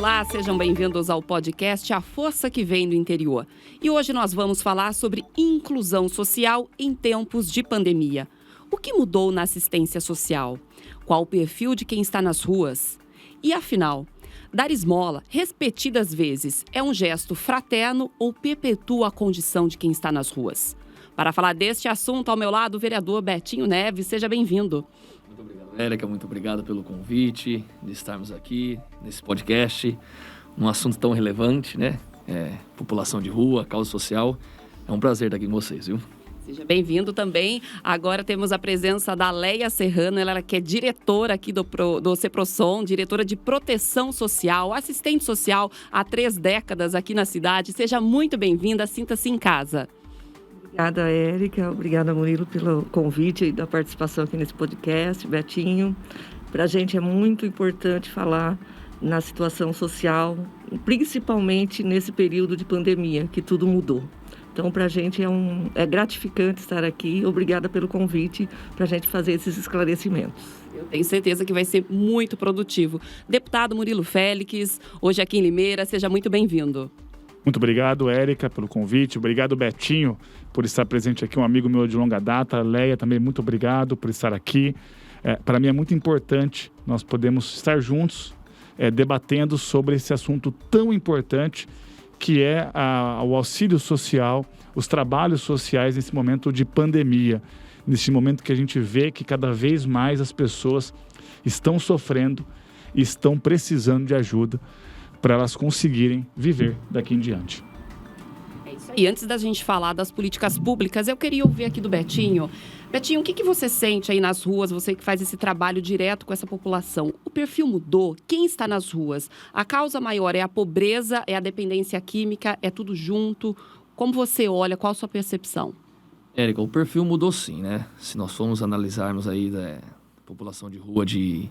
Olá, sejam bem-vindos ao podcast A Força que Vem do Interior. E hoje nós vamos falar sobre inclusão social em tempos de pandemia. O que mudou na assistência social? Qual o perfil de quem está nas ruas? E afinal, dar esmola repetidas vezes é um gesto fraterno ou perpetua a condição de quem está nas ruas? Para falar deste assunto, ao meu lado, o vereador Betinho Neves. Seja bem-vindo. Muito obrigado, Érica. Muito obrigado pelo convite de estarmos aqui nesse podcast, num assunto tão relevante, né? População de rua, causa social. É um prazer estar aqui com vocês, viu? Seja bem-vindo também. Agora temos a presença da Leia Serrano, ela que é diretora aqui do CEPROSOM, diretora de proteção social, assistente social há 3 décadas aqui na cidade. Seja muito bem-vinda, sinta-se em casa. Obrigada, Érica. Obrigada, Murilo, pelo convite e da participação aqui nesse podcast. Betinho, para a gente é muito importante falar na situação social, principalmente nesse período de pandemia, que tudo mudou. Então, para a gente é gratificante estar aqui. Obrigada pelo convite para a gente fazer esses esclarecimentos. Eu tenho certeza que vai ser muito produtivo. Deputado Murilo Félix, hoje aqui em Limeira, seja muito bem-vindo. Muito obrigado, Érica, pelo convite. Obrigado, Betinho, por estar presente aqui, um amigo meu de longa data. Leia, também muito obrigado por estar aqui. Para mim é muito importante nós podemos estar juntos debatendo sobre esse assunto tão importante que é o auxílio social, os trabalhos sociais nesse momento de pandemia, nesse momento que a gente vê que cada vez mais as pessoas estão sofrendo e estão precisando de ajuda para elas conseguirem viver daqui em diante. É isso aí. E antes da gente falar das políticas públicas, eu queria ouvir aqui do Betinho. Betinho, o que você sente aí nas ruas, você que faz esse trabalho direto com essa população? O perfil mudou? Quem está nas ruas? A causa maior é a pobreza, é a dependência química, é tudo junto? Como você olha? Qual a sua percepção? Érica, o perfil mudou sim, né? Se nós formos analisarmos aí da população de rua de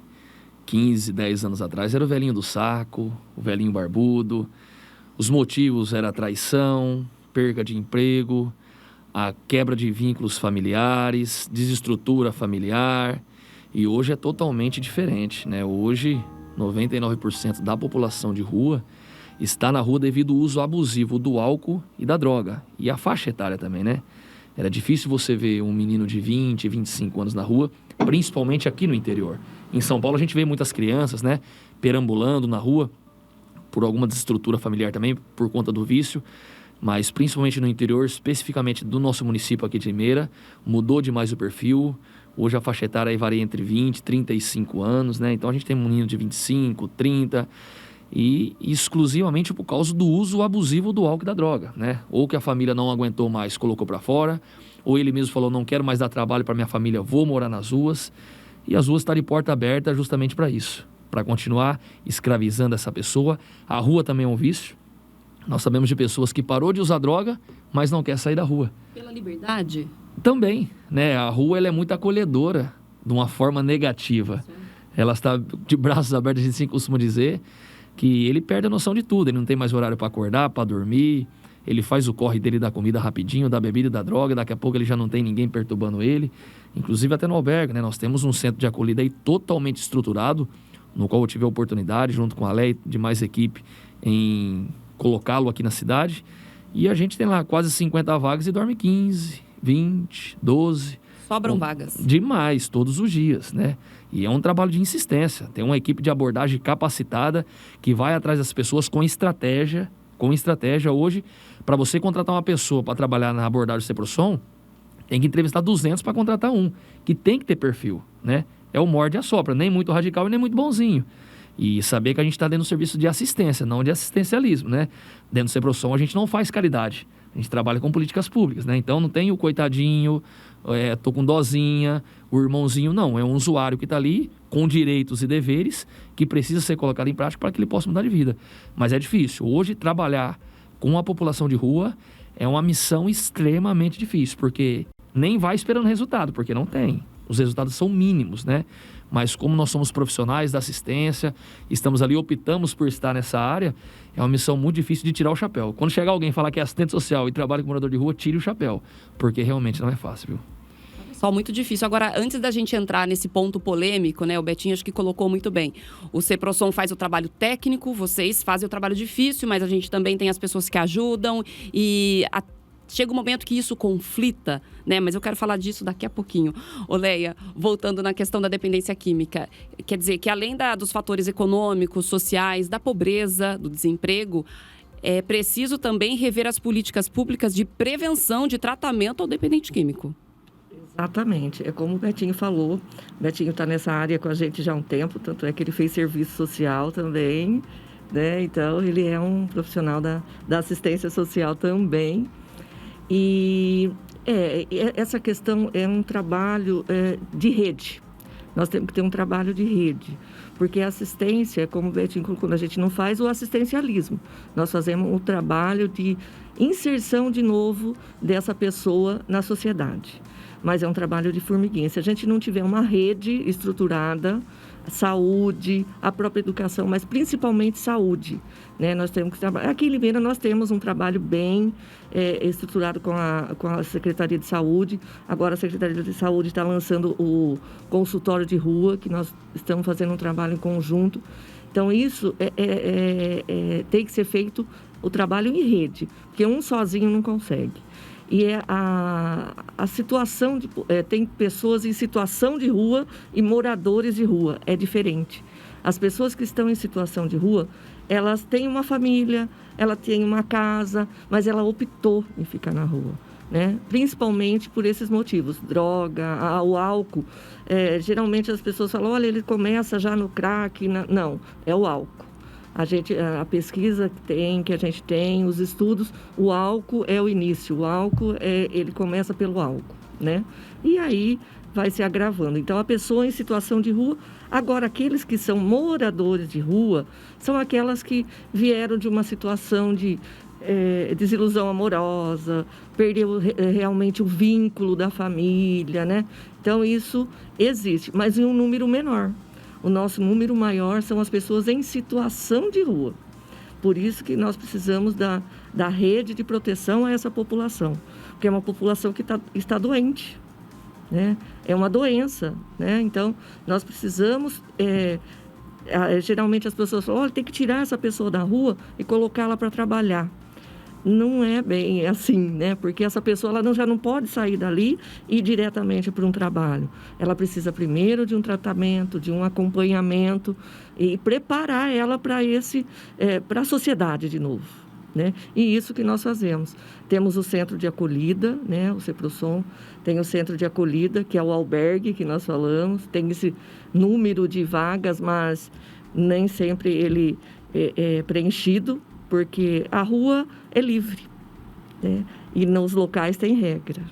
15, 10 anos atrás, era o velhinho do saco, o velhinho barbudo. Os motivos eram a traição, perda de emprego, a quebra de vínculos familiares, desestrutura familiar. E hoje é totalmente diferente, né? Hoje, 99% da população de rua está na rua devido ao uso abusivo do álcool e da droga. E a faixa etária também, né? Era difícil você ver um menino de 20, 25 anos na rua, principalmente aqui no interior. Em São Paulo a gente vê muitas crianças, né, perambulando na rua por alguma desestrutura familiar também, por conta do vício, mas principalmente no interior, especificamente do nosso município aqui de Limeira, mudou demais o perfil. Hoje a faixa etária aí varia entre 20 e 35 anos, né? Então a gente tem um menino de 25, 30, e exclusivamente por causa do uso abusivo do álcool e da droga, né? Ou que a família não aguentou mais, colocou para fora, ou ele mesmo falou, não quero mais dar trabalho para minha família, vou morar nas ruas. E as ruas estão de porta aberta justamente para isso, para continuar escravizando essa pessoa. A rua também é um vício. Nós sabemos de pessoas que parou de usar droga, mas não quer sair da rua. Pela liberdade? Também, né? A rua ela é muito acolhedora, de uma forma negativa. Sim. Ela está de braços abertos, a gente costuma dizer, que ele perde a noção de tudo. Ele não tem mais horário para acordar, para dormir. Ele faz o corre dele da comida rapidinho, da bebida e da droga. Daqui a pouco ele já não tem ninguém perturbando ele. Inclusive até no albergue, né? Nós temos um centro de acolhida aí totalmente estruturado, no qual eu tive a oportunidade, junto com a Leia e demais equipe, em colocá-lo aqui na cidade. E a gente tem lá quase 50 vagas e dorme 15, 20, 12. Sobram vagas. Demais, todos os dias, né? E é um trabalho de insistência. Tem uma equipe de abordagem capacitada que vai atrás das pessoas com estratégia. Hoje, para você contratar uma pessoa para trabalhar na abordagem do CEPROSOM, tem que entrevistar 200 para contratar um, que tem que ter perfil, né? É o morde e assopra, nem muito radical e nem muito bonzinho. E saber que a gente está dentro do serviço de assistência, não de assistencialismo, né? Dentro do CEPROSOM a gente não faz caridade, a gente trabalha com políticas públicas, né? Então não tem o coitadinho, tô com dozinha, o irmãozinho, não. É um usuário que está ali com direitos e deveres que precisa ser colocado em prática para que ele possa mudar de vida. Mas é difícil. Hoje, trabalhar com a população de rua é uma missão extremamente difícil, porque nem vai esperando resultado, porque não tem. Os resultados são mínimos, né? Mas como nós somos profissionais da assistência, estamos ali, optamos por estar nessa área, é uma missão muito difícil de tirar o chapéu. Quando chegar alguém e falar que é assistente social e trabalha com morador de rua, tire o chapéu, porque realmente não é fácil, viu? Só muito difícil. Agora, antes da gente entrar nesse ponto polêmico, né? O Betinho acho que colocou muito bem. O Ceprosom faz o trabalho técnico, vocês fazem o trabalho difícil, mas a gente também tem as pessoas que ajudam e chega um momento que isso conflita, né? Mas eu quero falar disso daqui a pouquinho. Leia, voltando na questão da dependência química, quer dizer que além dos fatores econômicos, sociais, da pobreza, do desemprego, é preciso também rever as políticas públicas de prevenção de tratamento ao dependente químico. Exatamente. É como o Betinho falou. O Betinho está nessa área com a gente já há um tempo, tanto é que ele fez serviço social também, né? Então, ele é um profissional da assistência social também. E essa questão é um trabalho de rede. Nós temos que ter um trabalho de rede, porque a assistência, como o Betinho colocou, a gente não faz o assistencialismo. Nós fazemos um trabalho de inserção de novo dessa pessoa na sociedade. Mas é um trabalho de formiguinha. Se a gente não tiver uma rede estruturada, saúde, a própria educação, mas principalmente saúde, né? Nós temos que trabalhar. Aqui em Limeira nós temos um trabalho bem estruturado com a Secretaria de Saúde. Agora a Secretaria de Saúde está lançando o consultório de rua, que nós estamos fazendo um trabalho em conjunto. Então isso tem que ser feito o trabalho em rede, porque um sozinho não consegue. E a situação, tem pessoas em situação de rua e moradores de rua, é diferente. As pessoas que estão em situação de rua, elas têm uma família, ela tem uma casa, mas ela optou em ficar na rua, né? Principalmente por esses motivos, droga, o álcool. Geralmente as pessoas falam, olha, ele começa já no crack. Não, é o álcool. A pesquisa que a gente tem, os estudos, o álcool é o início. O álcool, ele começa pelo álcool, né? E aí vai se agravando. Então, a pessoa em situação de rua... Agora, aqueles que são moradores de rua, são aquelas que vieram de uma situação de desilusão amorosa, perdeu realmente o vínculo da família, né? Então, isso existe, mas em um número menor. O nosso número maior são as pessoas em situação de rua. Por isso que nós precisamos da rede de proteção a essa população. Porque é uma população que está doente, né? É uma doença, né? Então, nós precisamos... geralmente as pessoas falam, olha, tem que tirar essa pessoa da rua e colocá-la para trabalhar. Não é bem assim, né? Porque essa pessoa ela já não pode sair dali e ir diretamente para um trabalho. Ela precisa primeiro de um tratamento, de um acompanhamento e preparar ela para a sociedade de novo, né? E isso que nós fazemos. Temos o centro de acolhida, né? O Ceprosom tem o centro de acolhida, que é o albergue que nós falamos. Tem esse número de vagas, mas nem sempre ele é preenchido, porque a rua é livre, né? E nos locais tem regra.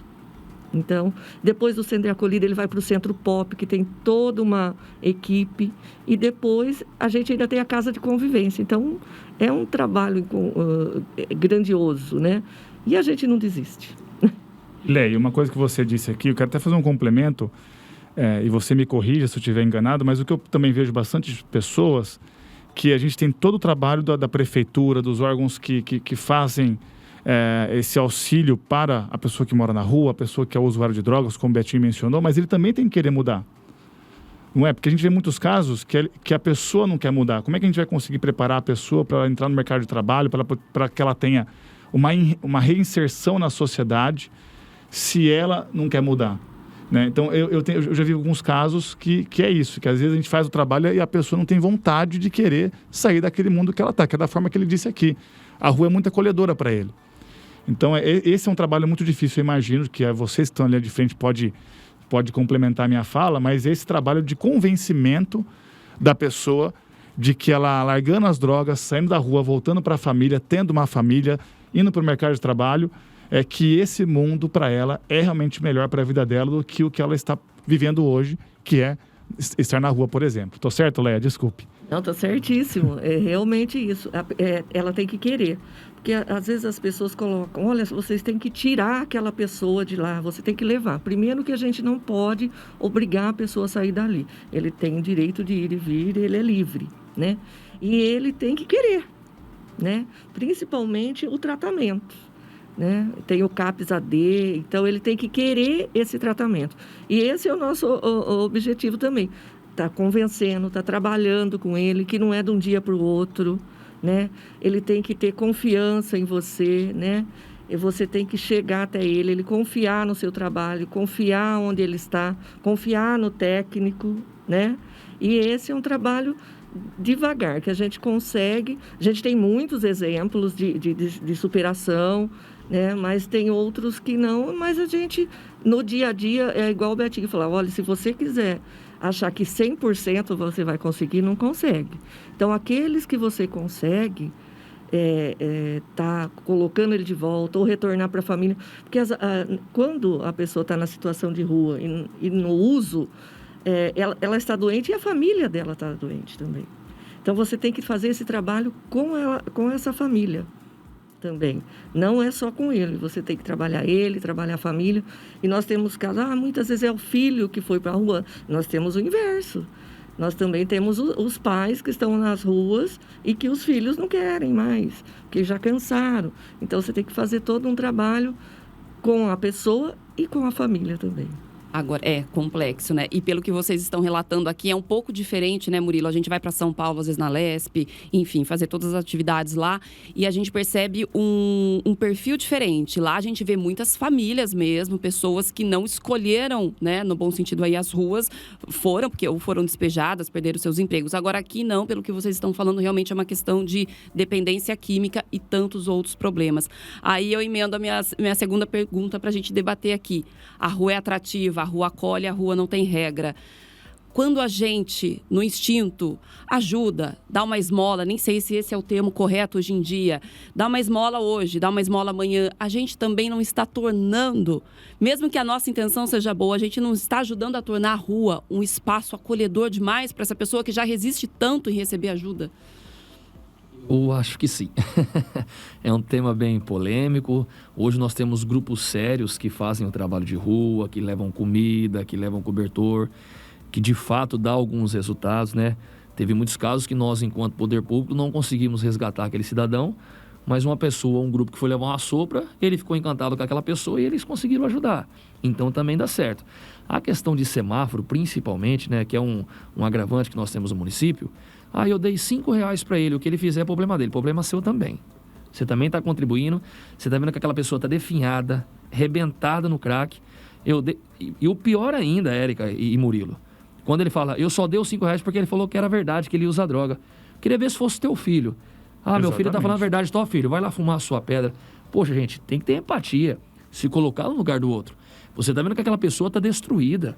Então, depois do centro de acolhida, ele vai para o Centro Pop, que tem toda uma equipe. E depois, a gente ainda tem a casa de convivência. Então, é um trabalho grandioso, né? E a gente não desiste. Leia, uma coisa que você disse aqui, eu quero até fazer um complemento, e você me corrija se eu estiver enganado, mas o que eu também vejo bastante pessoas... que a gente tem todo o trabalho da prefeitura, dos órgãos que fazem esse auxílio para a pessoa que mora na rua, a pessoa que é usuário de drogas, como o Betinho mencionou, mas ele também tem que querer mudar. Não é? Porque a gente vê muitos casos que a pessoa não quer mudar. Como é que a gente vai conseguir preparar a pessoa para entrar no mercado de trabalho, para que ela tenha uma reinserção na sociedade, se ela não quer mudar? Né? Então, eu já vi alguns casos que é isso, que às vezes a gente faz o trabalho e a pessoa não tem vontade de querer sair daquele mundo que ela está, que é da forma que ele disse aqui. A rua é muito acolhedora para ele. Então, esse é um trabalho muito difícil, eu imagino que vocês que estão ali de frente pode complementar a minha fala, mas esse trabalho de convencimento da pessoa de que ela, largando as drogas, saindo da rua, voltando para a família, tendo uma família, indo para o mercado de trabalho, é que esse mundo, para ela, é realmente melhor para a vida dela do que o que ela está vivendo hoje, que é estar na rua, por exemplo. Estou certo, Leia? Desculpe. Não, está certíssimo. É realmente isso. Ela tem que querer. Porque, às vezes, as pessoas colocam, olha, vocês têm que tirar aquela pessoa de lá, você tem que levar. Primeiro que a gente não pode obrigar a pessoa a sair dali. Ele tem o direito de ir e vir, ele é livre, né? E ele tem que querer, né? Principalmente o tratamento. né? Tem o CAPS-AD, então ele tem que querer esse tratamento. E esse é o nosso o objetivo também. Tá convencendo, tá trabalhando com ele, que não é de um dia para o outro, né? Ele tem que ter confiança em você, né? E você tem que chegar até ele confiar no seu trabalho, confiar onde ele está, confiar no técnico, né? E esse é um trabalho devagar, que a gente consegue. A gente tem muitos exemplos de superação, né? Mas tem outros que não. Mas a gente, no dia a dia, é igual o Betinho falava, olha, se você quiser achar que 100% você vai conseguir, não consegue. Então, aqueles que você consegue tá colocando ele de volta ou retornar para a família. Porque quando a pessoa está na situação de rua e no uso, ela está doente e a família dela está doente também. Então, você tem que fazer esse trabalho com essa família também. Não é só com ele, você tem que trabalhar ele, trabalhar a família. E nós temos casos, muitas vezes é o filho que foi para a rua. Nós temos o inverso. Nós também temos os pais que estão nas ruas e que os filhos não querem mais, porque já cansaram. Então, você tem que fazer todo um trabalho com a pessoa e com a família também. Agora, é complexo, né? E pelo que vocês estão relatando aqui, é um pouco diferente, né, Murilo? A gente vai para São Paulo, às vezes na Lesp, enfim, fazer todas as atividades lá. E a gente percebe um perfil diferente. Lá a gente vê muitas famílias mesmo, pessoas que não escolheram, né, no bom sentido aí, as ruas. Foram, porque ou foram despejadas, perderam seus empregos. Agora aqui não, pelo que vocês estão falando, realmente é uma questão de dependência química e tantos outros problemas. Aí eu emendo a minha segunda pergunta para a gente debater aqui. A rua é atrativa, a rua acolhe, a rua não tem regra. Quando a gente, no instinto, ajuda, dá uma esmola, nem sei se esse é o termo correto hoje em dia, dá uma esmola hoje, dá uma esmola amanhã, a gente também não está tornando, mesmo que a nossa intenção seja boa, a gente não está ajudando a tornar a rua um espaço acolhedor demais para essa pessoa que já resiste tanto em receber ajuda? Eu acho que sim. É um tema bem polêmico. Hoje nós temos grupos sérios que fazem o trabalho de rua, que levam comida, que levam cobertor, que de fato dá alguns resultados, né? Teve muitos casos que nós, enquanto poder público, não conseguimos resgatar aquele cidadão, mas uma pessoa, um grupo que foi levar uma sopra, ele ficou encantado com aquela pessoa e eles conseguiram ajudar. Então também dá certo. A questão de semáforo, principalmente, né, que é um agravante que nós temos no município, eu dei R$5 para ele, o que ele fizer é problema dele, problema seu também. Você também está contribuindo, você está vendo que aquela pessoa está definhada, rebentada no crack. E o pior ainda, Érica e Murilo, quando ele fala, eu só dei os R$5 porque ele falou que era verdade, que ele usa droga. Queria ver se fosse teu filho. Meu filho está falando a verdade, filho, vai lá fumar a sua pedra. Poxa, gente, tem que ter empatia, se colocar no lugar do outro. Você está vendo que aquela pessoa está destruída.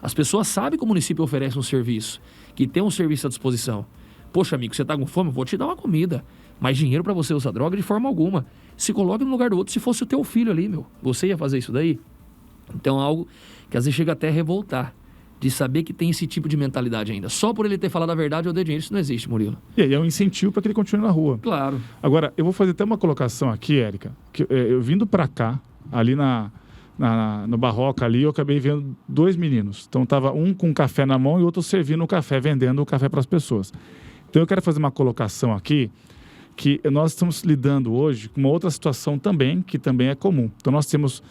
As pessoas sabem que o município oferece um serviço, que tem um serviço à disposição. Poxa, amigo, você está com fome? Vou te dar uma comida. Mas dinheiro para você usar droga de forma alguma. Se coloque no lugar do outro. Se fosse o teu filho ali, você ia fazer isso daí? Então, algo que às vezes chega até a revoltar. De saber que tem esse tipo de mentalidade ainda. Só por ele ter falado a verdade, eu dei dinheiro. Isso não existe, Murilo. E aí é um incentivo para que ele continue na rua. Claro. Agora, eu vou fazer até uma colocação aqui, Érica. Que, eu vindo para cá, ali no Barroca ali, eu acabei vendo 2 meninos. Então, estava um com café na mão e outro servindo o café, vendendo o café para as pessoas. Então, eu quero fazer uma colocação aqui, que nós estamos lidando hoje com uma outra situação também, que também é comum. Então, nós temos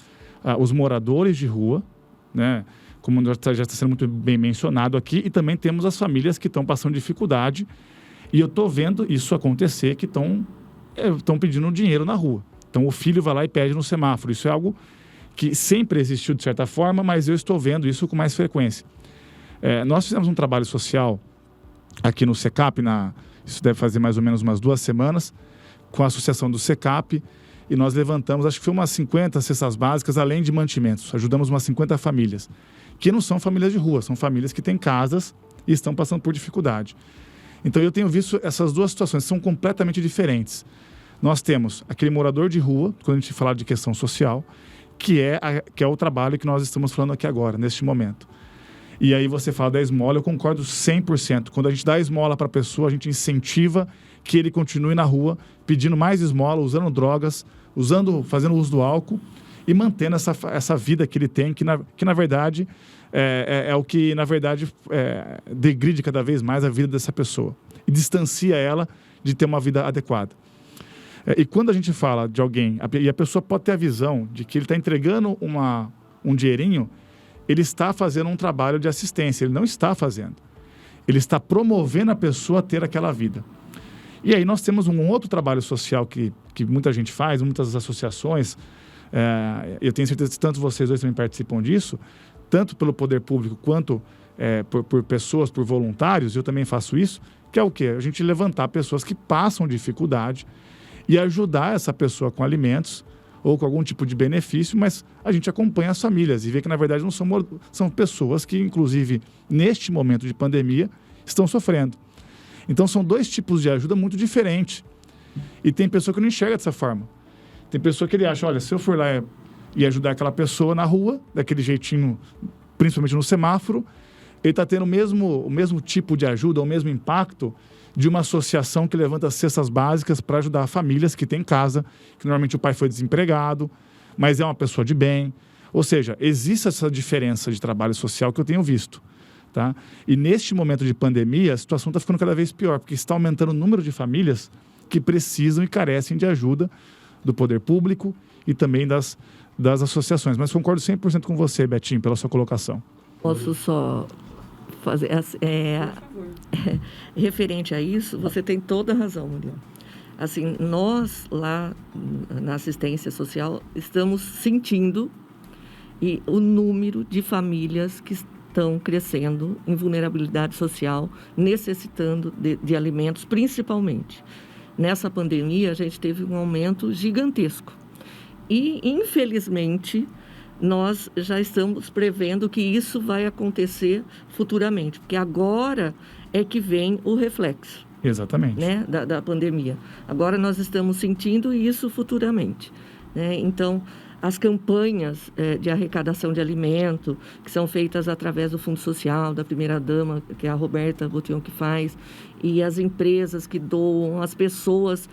os moradores de rua, né? Como já está sendo muito bem mencionado aqui, e também temos as famílias que estão passando dificuldade. E eu estou vendo isso acontecer, que estão pedindo dinheiro na rua. Então, o filho vai lá e pede no semáforo. Isso é algo que sempre existiu de certa forma, mas eu estou vendo isso com mais frequência. Nós fizemos um trabalho social aqui no SECAP, isso deve fazer mais ou menos umas 2 semanas, com a associação do SECAP, e nós levantamos, acho que foi umas 50 cestas básicas, além de mantimentos. Ajudamos umas 50 famílias, que não são famílias de rua, são famílias que têm casas e estão passando por dificuldade. Então, eu tenho visto essas 2 situações, são completamente diferentes. Nós temos aquele morador de rua, quando a gente fala de questão social, que é o trabalho que nós estamos falando aqui agora, neste momento. E aí você fala da esmola, eu concordo 100%. Quando a gente dá esmola para a pessoa, a gente incentiva que ele continue na rua, pedindo mais esmola, usando drogas, fazendo uso do álcool e mantendo essa vida que ele tem, que na verdade é o que, na verdade, degride cada vez mais a vida dessa pessoa e distancia ela de ter uma vida adequada. E quando a gente fala de alguém, e a pessoa pode ter a visão de que ele está entregando um dinheirinho, ele está fazendo um trabalho de assistência. Ele não está fazendo. Ele está promovendo a pessoa a ter aquela vida. E aí nós temos um outro trabalho social que muita gente faz, muitas associações. Eu tenho certeza que tanto vocês dois também participam disso, tanto pelo poder público quanto por pessoas, por voluntários. Eu também faço isso, que é o quê? A gente levantar pessoas que passam dificuldade e ajudar essa pessoa com alimentos ou com algum tipo de benefício, mas a gente acompanha as famílias e vê que, na verdade, não são pessoas que, inclusive, neste momento de pandemia, estão sofrendo. Então, são dois tipos de ajuda muito diferentes. E tem pessoa que não enxerga dessa forma. Tem pessoa que ele acha, olha, se eu for lá e ajudar aquela pessoa na rua, daquele jeitinho, principalmente no semáforo, ele está tendo o mesmo tipo de ajuda, o mesmo impacto de uma associação que levanta cestas básicas para ajudar famílias que têm casa, que normalmente o pai foi desempregado, mas é uma pessoa de bem. Ou seja, existe essa diferença de trabalho social que eu tenho visto. Tá? E neste momento de pandemia, a situação está ficando cada vez pior, porque está aumentando o número de famílias que precisam e carecem de ajuda do poder público e também das associações. Mas concordo 100% com você, Betinho, pela sua colocação. Posso só fazer... referente a isso, você tem toda a razão, Murilo. Assim, nós lá na assistência social estamos sentindo o número de famílias que estão crescendo em vulnerabilidade social, necessitando de alimentos, principalmente. Nessa pandemia, a gente teve um aumento gigantesco. E, infelizmente, nós já estamos prevendo que isso vai acontecer futuramente, porque agora é que vem o reflexo. Exatamente. Né, da pandemia. Agora nós estamos sentindo isso futuramente. Né? Então, as campanhas de arrecadação de alimento, que são feitas através do Fundo Social, da primeira-dama, que é a Roberta Botion que faz, e as empresas que doam, as pessoas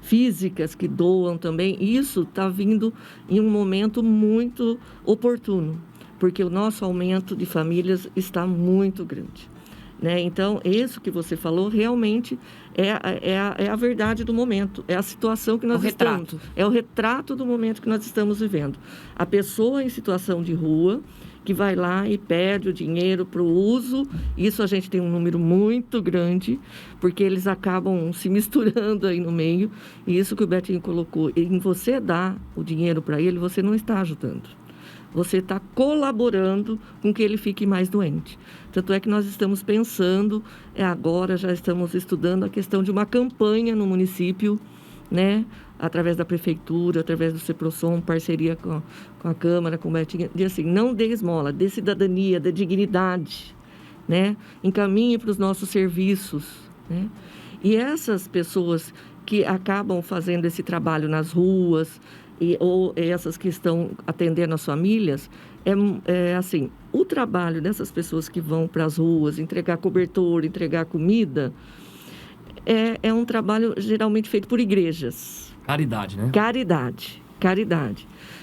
físicas que doam também, isso está vindo em um momento muito oportuno, porque o nosso aumento de famílias está muito grande. Né? Então, isso que você falou realmente é a verdade do momento, é a situação que nós estamos. É o retrato do momento que nós estamos vivendo. A pessoa em situação de rua, que vai lá e pede o dinheiro para o uso, isso a gente tem um número muito grande, porque eles acabam se misturando aí no meio, e isso que o Betinho colocou, em você dar o dinheiro para ele, você não está ajudando. Você está colaborando com que ele fique mais doente. Tanto é que nós estamos pensando, agora já estamos estudando a questão de uma campanha no município, né, através da prefeitura, através do CEPROSOM, parceria com a Câmara, com o Betinho, de assim, não dê esmola, dê cidadania, dê dignidade, né, encaminhe para os nossos serviços, né. E essas pessoas que acabam fazendo esse trabalho nas ruas, ou essas que estão atendendo as famílias, assim, o trabalho dessas pessoas que vão para as ruas, entregar cobertor, entregar comida, é um trabalho geralmente feito por igrejas. Caridade, né? Caridade.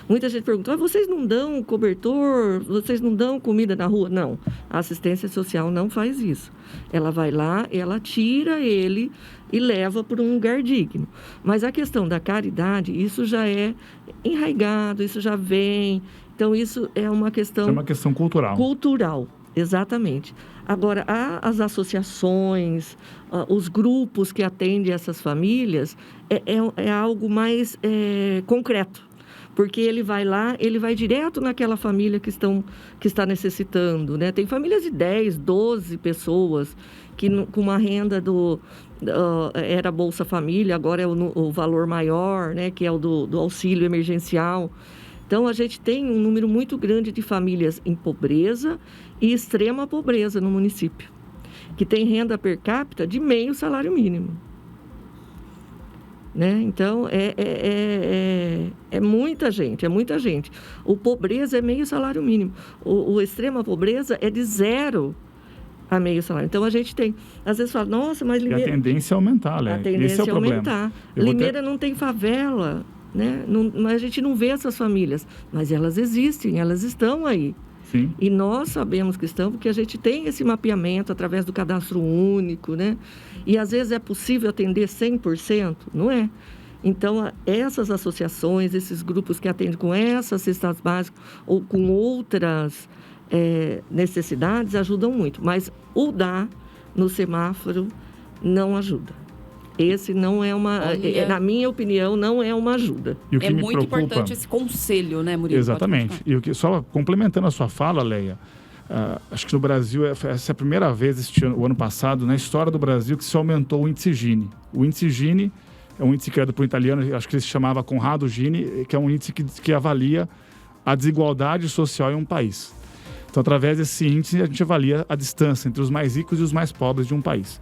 Muita gente pergunta, vocês não dão cobertor, vocês não dão comida na rua? Não, a assistência social não faz isso. Ela vai lá, ela tira ele e leva para um lugar digno. Mas a questão da caridade, isso já é enraizado, isso já vem. Então, isso é uma questão... É uma questão cultural. Cultural, exatamente. Agora, as associações, os grupos que atendem essas famílias, é algo mais concreto. Porque ele vai lá, ele vai direto naquela família que está necessitando, né? Tem famílias de 10, 12 pessoas que com uma renda era Bolsa Família, agora é o valor maior, né? Que é o do auxílio emergencial. Então, a gente tem um número muito grande de famílias em pobreza e extrema pobreza no município, que tem renda per capita de meio salário mínimo. Né? Então, é muita gente, é muita gente. O pobreza é meio salário mínimo. O extrema pobreza é de 0 a meio salário. Então, a gente tem... Às vezes fala, nossa, mas Limeira... E a tendência é aumentar, né? A tendência é aumentar. Limeira não tem favela, né? Mas a gente não vê essas famílias. Mas elas existem, elas estão aí. Sim. E nós sabemos que estão, porque a gente tem esse mapeamento através do cadastro único, né? E às vezes é possível atender 100%, não é? Então, essas associações, esses grupos que atendem com essas cestas básicas ou com outras necessidades ajudam muito. Mas o dar no semáforo não ajuda. Esse não é na minha opinião, não é uma ajuda. E o que me muito preocupa... importante esse conselho, né, Murilo? Exatamente. E só complementando a sua fala, Leia, acho que no Brasil, essa é a primeira vez o ano passado, na história do Brasil, que se aumentou o índice Gini. O índice Gini é um índice criado por um italiano, acho que ele se chamava Conrado Gini, que é um índice que avalia a desigualdade social em um país. Então, através desse índice, a gente avalia a distância entre os mais ricos e os mais pobres de um país.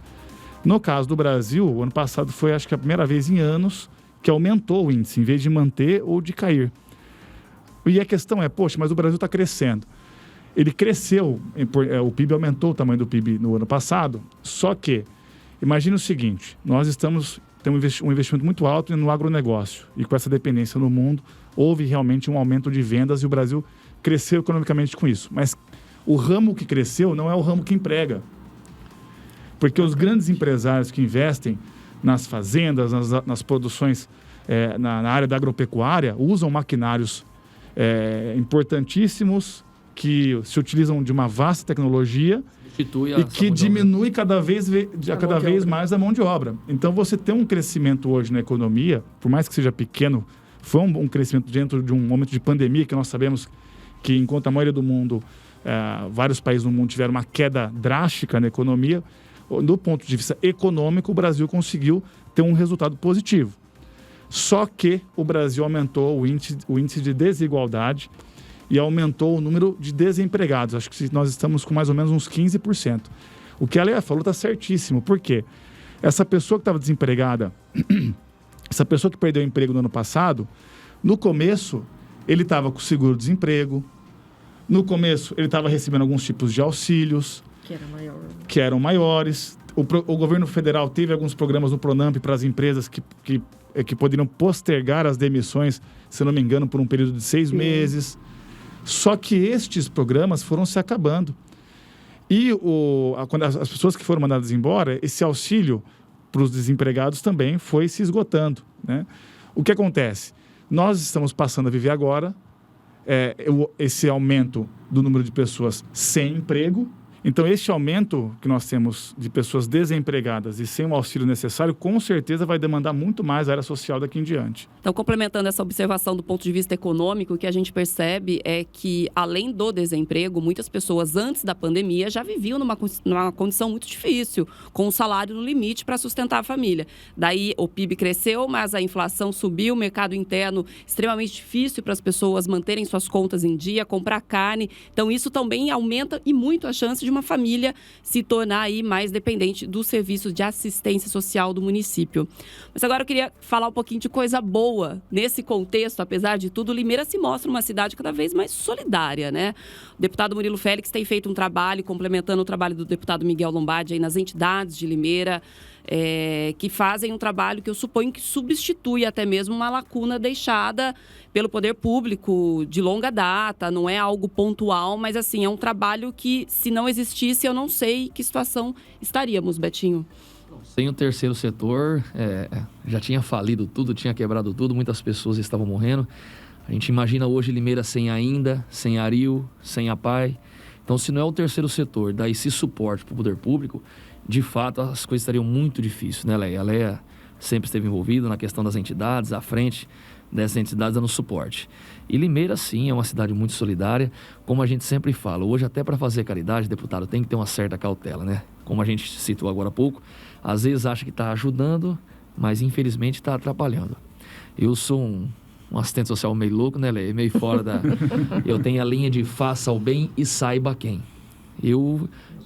No caso do Brasil, o ano passado foi, acho que a primeira vez em anos que aumentou o índice, em vez de manter ou de cair. E a questão é, poxa, mas o Brasil está crescendo. Ele cresceu, o PIB aumentou o tamanho do PIB no ano passado, só que, imagine o seguinte, nós temos um investimento muito alto no agronegócio, e com essa dependência no mundo, houve realmente um aumento de vendas e o Brasil cresceu economicamente com isso. Mas o ramo que cresceu não é o ramo que emprega. Porque os grandes empresários que investem nas fazendas, nas produções, na área da agropecuária, usam maquinários importantíssimos que se utilizam de uma vasta tecnologia e que diminui cada vez mais a mão de obra. Então, você tem um crescimento hoje na economia, por mais que seja pequeno, foi um crescimento dentro de um momento de pandemia, que nós sabemos que, enquanto a maioria do mundo, vários países do mundo tiveram uma queda drástica na economia, do ponto de vista econômico, o Brasil conseguiu ter um resultado positivo. Só que o Brasil aumentou o índice de desigualdade e aumentou o número de desempregados. Acho que nós estamos com mais ou menos uns 15%. O que a Leia falou está certíssimo. Por quê? Essa pessoa que estava desempregada, essa pessoa que perdeu o emprego no ano passado, no começo, ele estava com seguro-desemprego, no começo, ele estava recebendo alguns tipos de auxílios, que eram maiores. O governo federal teve alguns programas no Pronamp para as empresas que poderiam postergar as demissões, se não me engano, por um período de 6 meses. Só que estes programas foram se acabando. E quando as pessoas que foram mandadas embora, esse auxílio para os desempregados também foi se esgotando, né? O que acontece? Nós estamos passando a viver agora esse aumento do número de pessoas sem emprego. Então, este aumento que nós temos de pessoas desempregadas e sem o auxílio necessário, com certeza vai demandar muito mais a área social daqui em diante. Então, complementando essa observação do ponto de vista econômico, o que a gente percebe é que, além do desemprego, muitas pessoas antes da pandemia já viviam numa condição muito difícil, com o salário no limite para sustentar a família. Daí, o PIB cresceu, mas a inflação subiu, o mercado interno extremamente difícil para as pessoas manterem suas contas em dia, comprar carne. Então, isso também aumenta e muito a chance de uma família se tornar aí mais dependente dos serviços de assistência social do município. Mas agora eu queria falar um pouquinho de coisa boa. Nesse contexto, apesar de tudo, Limeira se mostra uma cidade cada vez mais solidária, né? O deputado Murilo Félix tem feito um trabalho, complementando o trabalho do deputado Miguel Lombardi aí nas entidades de Limeira, que fazem um trabalho que eu suponho que substitui até mesmo uma lacuna deixada pelo poder público de longa data. Não é algo pontual, mas assim, é um trabalho que, se não existisse, eu não sei em que situação estaríamos, Betinho. Sem o terceiro setor, já tinha falido tudo, tinha quebrado tudo, muitas pessoas estavam morrendo. A gente imagina hoje Limeira sem a Ainda, sem a Aril, sem a PAI. Então, se não é o terceiro setor, dar esse suporte para o poder público, de fato, as coisas estariam muito difíceis, né, Leia? A Leia sempre esteve envolvida na questão das entidades, à frente dessas entidades dando suporte. E Limeira, sim, é uma cidade muito solidária, como a gente sempre fala. Hoje, até para fazer caridade, deputado, tem que ter uma certa cautela, né? Como a gente citou agora há pouco, às vezes acha que está ajudando, mas infelizmente está atrapalhando. Eu sou um assistente social meio louco, né, Leia? Meio fora da... Eu tenho a linha de faça o bem e saiba quem.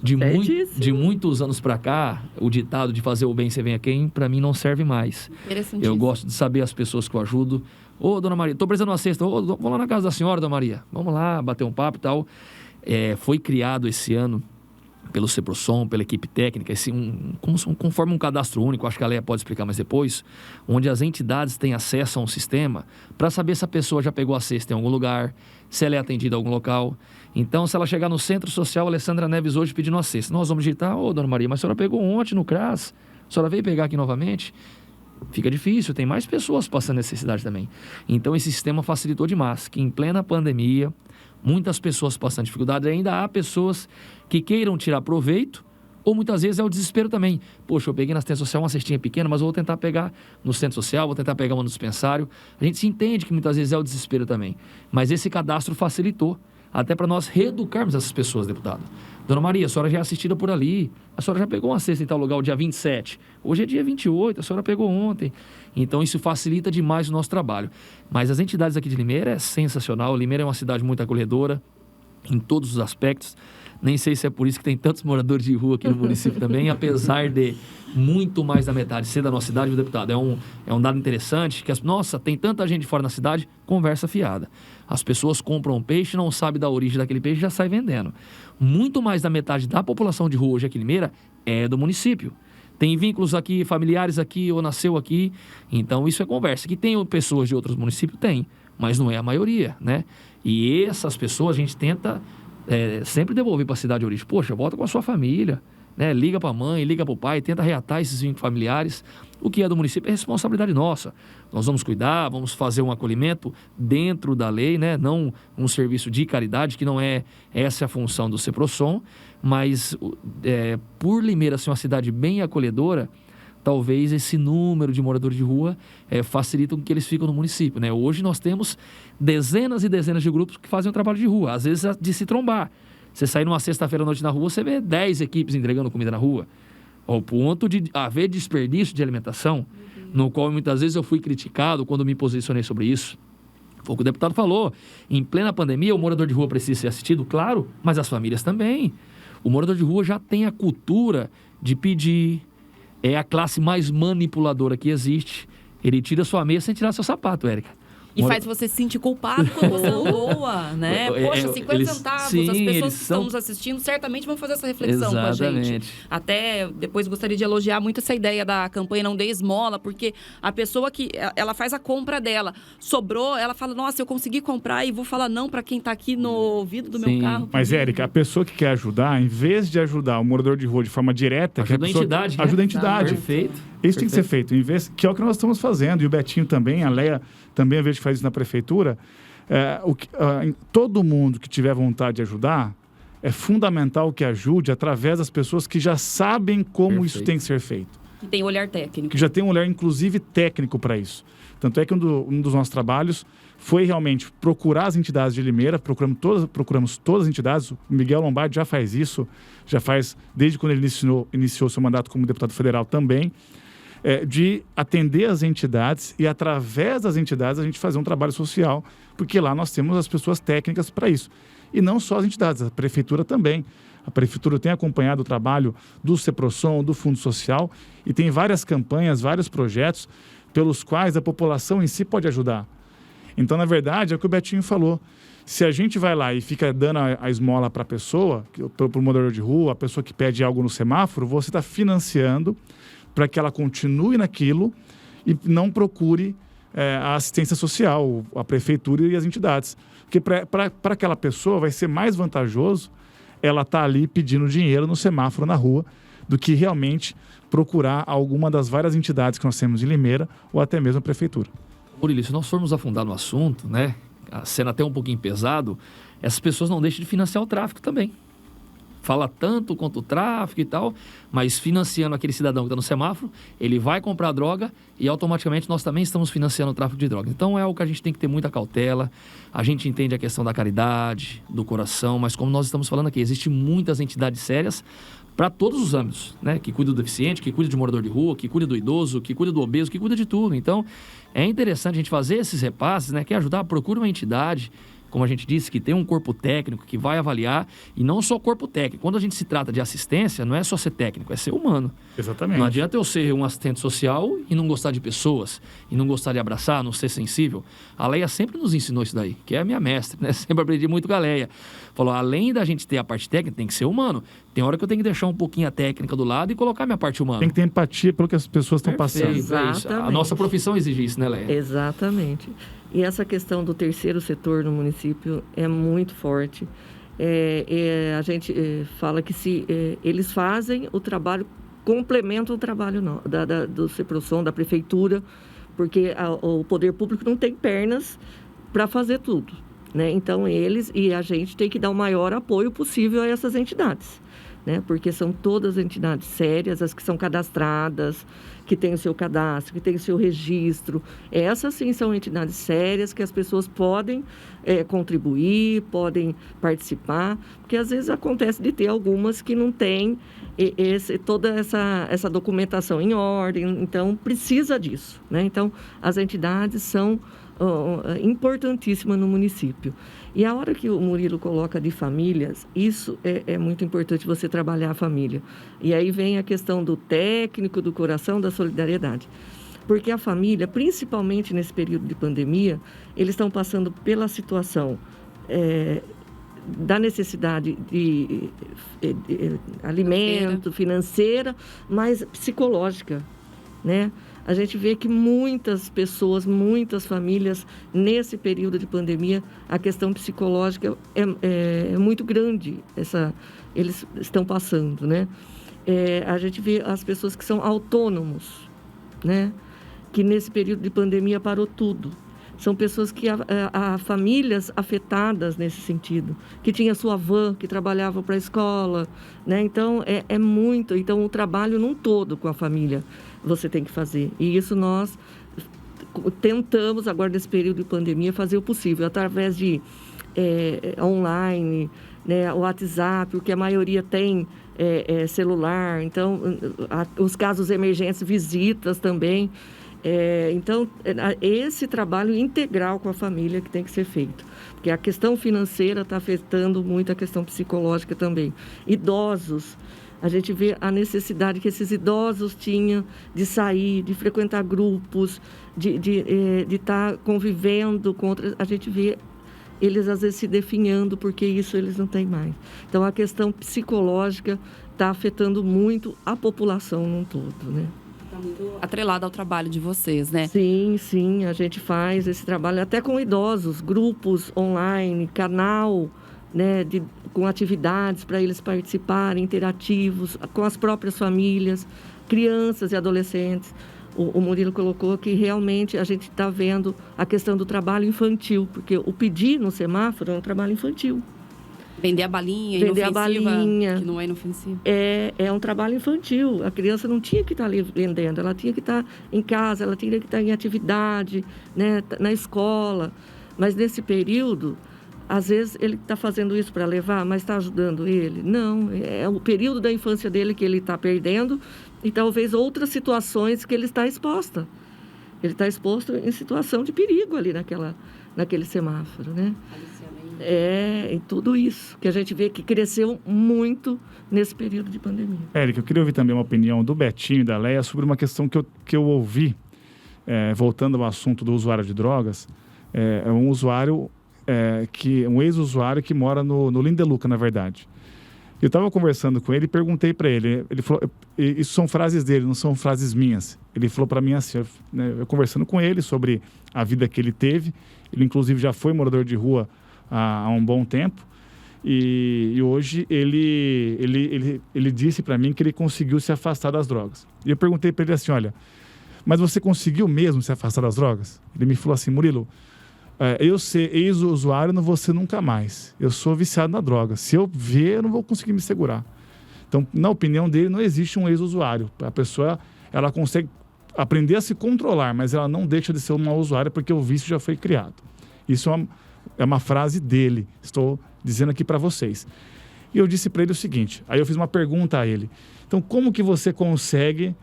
De muitos anos para cá, o ditado de fazer o bem você vem a quem, para mim não serve mais. Eu gosto de saber as pessoas que eu ajudo. Ô, dona Maria, tô precisando de uma cesta. Ô, vamos lá na casa da senhora, dona Maria. Vamos lá, bater um papo e tal. Foi criado esse ano pelo Ceprosom, pela equipe técnica, conforme um cadastro único, acho que a Leia pode explicar mais depois, onde as entidades têm acesso a um sistema para saber se a pessoa já pegou a cesta em algum lugar, se ela é atendida em algum local. Então, se ela chegar no Centro Social Alessandra Neves hoje pedindo uma cesta, nós vamos digitar: ô, dona Maria, mas a senhora pegou ontem no CRAS, a senhora veio pegar aqui novamente? Fica difícil, tem mais pessoas passando necessidade também. Então, esse sistema facilitou demais, que em plena pandemia, muitas pessoas passando dificuldade, ainda há pessoas que queiram tirar proveito, ou muitas vezes é o desespero também. Poxa, eu peguei na assistência social uma cestinha pequena, mas eu vou tentar pegar no centro social, vou tentar pegar uma no dispensário. A gente se entende que muitas vezes é o desespero também. Mas esse cadastro facilitou, até para nós reeducarmos essas pessoas, deputado. Dona Maria, a senhora já é assistida por ali, a senhora já pegou uma cesta em tal lugar o dia 27, hoje é dia 28, a senhora pegou ontem. Então isso facilita demais o nosso trabalho. Mas as entidades aqui de Limeira é sensacional. Limeira é uma cidade muito acolhedora em todos os aspectos. Nem sei se é por isso que tem tantos moradores de rua aqui no município também, apesar de muito mais da metade ser da nossa cidade, viu, deputado? É um dado interessante, que nossa, tem tanta gente fora na cidade, conversa fiada. As pessoas compram um peixe, não sabem da origem daquele peixe e já sai vendendo. Muito mais da metade da população de rua hoje aqui em Limeira é do município. Tem vínculos aqui, familiares aqui, ou nasceu aqui. Então, isso é conversa. Que tem pessoas de outros municípios? Tem, mas não é a maioria, né? E essas pessoas a gente tenta sempre devolver para a cidade de origem. Poxa, volta com a sua família, né? Liga para a mãe, liga para o pai, tenta reatar esses vínculos familiares. O que é do município é responsabilidade nossa. Nós vamos cuidar, vamos fazer um acolhimento dentro da lei, né? Não um serviço de caridade, que não é essa a função do Ceprosom, mas por Limeira ser uma cidade bem acolhedora, talvez esse número de moradores de rua facilita com que eles ficam no município, né? Hoje nós temos dezenas e dezenas de grupos que fazem um trabalho de rua, às vezes de se trombar. Você sair numa sexta-feira à noite na rua, você vê 10 equipes entregando comida na rua, ao ponto de haver desperdício de alimentação, no qual muitas vezes eu fui criticado quando me posicionei sobre isso. Foi o que o deputado falou. Em plena pandemia, o morador de rua precisa ser assistido, claro, mas as famílias também. O morador de rua já tem a cultura de pedir. É a classe mais manipuladora que existe. Ele tira sua meia sem tirar seu sapato, Érica. E faz você se sentir culpado quando você não doa, né? Poxa, 50 centavos, as pessoas que estão nos assistindo certamente vão fazer essa reflexão com a gente. Até depois gostaria de elogiar muito essa ideia da campanha Não Dê Esmola, porque a pessoa que ela faz a compra dela, sobrou, ela fala: nossa, eu consegui comprar e vou falar não para quem está aqui no ouvido do meu carro. Mas, Érica, a pessoa que quer ajudar, em vez de ajudar o morador de rua de forma direta... Ajuda a entidade. Ajuda a entidade. Perfeito. Isso tem que ser feito, que é o que nós estamos fazendo. E o Betinho também, a Leia também, às vezes, faz isso na prefeitura. Todo mundo que tiver vontade de ajudar, é fundamental que ajude através das pessoas que já sabem como isso tem que ser feito. Que tem olhar técnico. Que já tem um olhar, inclusive, técnico para isso. Tanto é que um dos nossos trabalhos foi realmente procurar as entidades de Limeira, procuramos todas as entidades. O Miguel Lombardi já faz isso, já faz desde quando ele iniciou seu mandato como deputado federal também, de atender as entidades e, através das entidades, a gente fazer um trabalho social, porque lá nós temos as pessoas técnicas para isso. E não só as entidades, a prefeitura também. A prefeitura tem acompanhado o trabalho do Ceprosom, do Fundo Social, e tem várias campanhas, vários projetos pelos quais a população em si pode ajudar. Então, na verdade, é o que o Betinho falou. Se a gente vai lá e fica dando a esmola para a pessoa, para o morador de rua, a pessoa que pede algo no semáforo, você está financiando para que ela continue naquilo e não procure a assistência social, a prefeitura e as entidades. Porque para aquela pessoa vai ser mais vantajoso ela estar ali pedindo dinheiro no semáforo na rua do que realmente procurar alguma das várias entidades que nós temos em Limeira ou até mesmo a prefeitura. Murilo, se nós formos afundar no assunto, né, sendo até um pouquinho pesado, essas pessoas não deixam de financiar o tráfico também. Fala tanto quanto o tráfico e tal, mas financiando aquele cidadão que está no semáforo, ele vai comprar droga e automaticamente nós também estamos financiando o tráfico de droga. Então é algo que a gente tem que ter muita cautela. A gente entende a questão da caridade, do coração, mas como nós estamos falando aqui, existem muitas entidades sérias para todos os âmbitos, né? Que cuida do deficiente, que cuida de morador de rua, que cuida do idoso, que cuida do obeso, que cuida de tudo. Então é interessante a gente fazer esses repasses, né? Quer ajudar? Procura uma entidade, como a gente disse, que tem um corpo técnico que vai avaliar, e não só corpo técnico. Quando a gente se trata de assistência, não é só ser técnico, é ser humano. Exatamente. Não adianta eu ser um assistente social e não gostar de pessoas, e não gostar de abraçar, não ser sensível. A Leia sempre nos ensinou isso daí, que é a minha mestre, né? Sempre aprendi muito com a Leia. Falou, além da gente ter a parte técnica, tem que ser humano. Tem hora que eu tenho que deixar um pouquinho a técnica do lado e colocar minha parte humana. Tem que ter empatia pelo que as pessoas estão passando. É isso. A nossa profissão exige isso, né, Leia? Exatamente. E essa questão do terceiro setor no município é muito forte. A gente fala que se eles fazem o trabalho, complementam o trabalho do CEPROSOM, da prefeitura, porque o poder público não tem pernas para fazer tudo, né? Então, eles e a gente tem que dar o maior apoio possível a essas entidades, né? Porque são todas entidades sérias, as que são cadastradas, que têm o seu cadastro, que têm o seu registro. Essas, sim, são entidades sérias que as pessoas podem contribuir, podem participar, porque às vezes acontece de ter algumas que não têm toda essa documentação em ordem, então precisa disso, né? Então, as entidades são importantíssimas no município. E a hora que o Murilo coloca de famílias, isso é muito importante, você trabalhar a família. E aí vem a questão do técnico, do coração, da solidariedade. Porque a família, principalmente nesse período de pandemia, eles estão passando pela situação da necessidade de alimento, financeira, mas psicológica, né? A gente vê que muitas pessoas, muitas famílias, nesse período de pandemia, a questão psicológica é muito grande, eles estão passando, né? A gente vê as pessoas que são autônomos, né? Que nesse período de pandemia parou tudo. São pessoas que há famílias afetadas nesse sentido, que tinha sua van, que trabalhava para a escola, né? Então, é muito. Então, o trabalho num todo com a família você tem que fazer. E isso nós tentamos, agora nesse período de pandemia, fazer o possível, através de online, né? O WhatsApp, porque a maioria tem celular. Então, os casos emergentes, visitas também. Então, esse trabalho integral com a família que tem que ser feito. Porque a questão financeira está afetando muito a questão psicológica também. Idosos, a gente vê a necessidade que esses idosos tinham de sair, de frequentar grupos, de estar convivendo com outras. A gente vê eles, às vezes, se definhando, porque isso eles não têm mais. Então, a questão psicológica está afetando muito a população num todo, né? Está muito atrelado ao trabalho de vocês, né? Sim, a gente faz esse trabalho até com idosos, grupos online, canal, né, com atividades para eles participarem, interativos, com as próprias famílias, crianças e adolescentes. O Murilo colocou que realmente a gente está vendo a questão do trabalho infantil, porque o pedir no semáforo é um trabalho infantil. Vender a balinha que não é inofensiva. É um trabalho infantil. A criança não tinha que estar ali vendendo, ela tinha que estar em casa, ela tinha que estar em atividade, né, na escola. Mas nesse período, às vezes ele está fazendo isso para levar, mas está ajudando ele? Não, é o período da infância dele que ele está perdendo e talvez outras situações que ele está exposto. Ele está exposto em situação de perigo ali naquele semáforo, né? E tudo isso que a gente vê que cresceu muito nesse período de pandemia. Érica, eu queria ouvir também uma opinião do Betinho e da Leia sobre uma questão que eu ouvi, voltando ao assunto do usuário de drogas. Um usuário, um ex-usuário que mora no Lindeluca, na verdade. Eu estava conversando com ele e perguntei para ele, ele falou, isso são frases dele, não são frases minhas. Ele falou para mim assim, eu conversando com ele sobre a vida que ele teve, ele inclusive já foi morador de rua há um bom tempo, e hoje ele disse para mim que ele conseguiu se afastar das drogas. E eu perguntei para ele assim, olha, mas você conseguiu mesmo se afastar das drogas? Ele me falou assim, Murilo, eu ser ex-usuário não vou ser nunca mais. Eu sou viciado na droga. Se eu ver, eu não vou conseguir me segurar. Então, na opinião dele, não existe um ex-usuário. A pessoa, ela consegue aprender a se controlar, mas ela não deixa de ser uma usuária porque o vício já foi criado. Isso é uma frase dele. Estou dizendo aqui para vocês. E eu disse para ele o seguinte, aí eu fiz uma pergunta a ele. Então, como que você consegue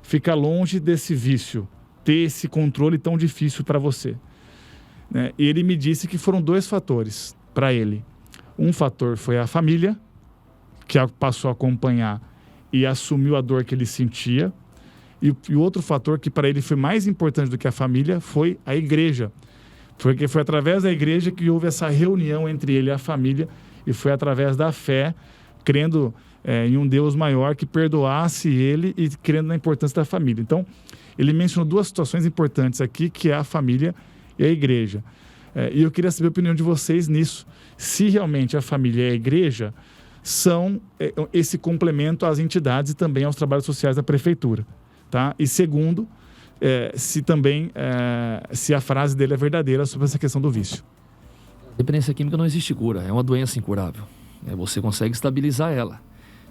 ficar longe desse vício? Ter esse controle tão difícil para você? né? E ele me disse que foram 2 fatores para ele. Um fator foi a família, que passou a acompanhar e assumiu a dor que ele sentia. E o outro fator que para ele foi mais importante do que a família foi a igreja. Porque foi através da igreja que houve essa reunião entre ele e a família, e foi através da fé, crendo em um Deus maior que perdoasse ele e crendo na importância da família. Então, ele mencionou 2 situações importantes aqui, que é a família e a igreja. E eu queria saber a opinião de vocês nisso. Se realmente a família e a igreja são esse complemento às entidades e também aos trabalhos sociais da prefeitura. Tá? E segundo, se também se a frase dele é verdadeira sobre essa questão do vício. Dependência química não existe cura, é uma doença incurável. Você consegue estabilizar ela.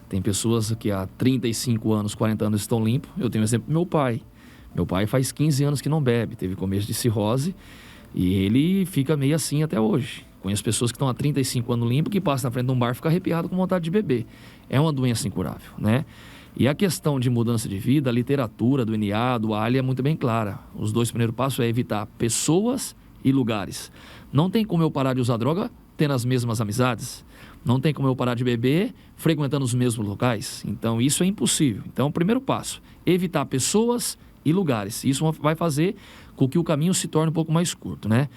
Tem pessoas que há 35 anos, 40 anos estão limpos. Eu tenho o exemplo do meu pai. Meu pai faz 15 anos que não bebe, teve começo de cirrose e ele fica meio assim até hoje. Conheço pessoas que estão há 35 anos limpos, que passam na frente de um bar e ficam arrepiados com vontade de beber. É uma doença incurável, né? E a questão de mudança de vida, a literatura do NA, do ALI é muito bem clara. Os 2 primeiros passos é evitar pessoas e lugares. Não tem como eu parar de usar droga tendo as mesmas amizades. Não tem como eu parar de beber frequentando os mesmos locais. Então, isso é impossível. Então, o primeiro passo, evitar pessoas e lugares. Isso vai fazer com que o caminho se torne um pouco mais curto, né?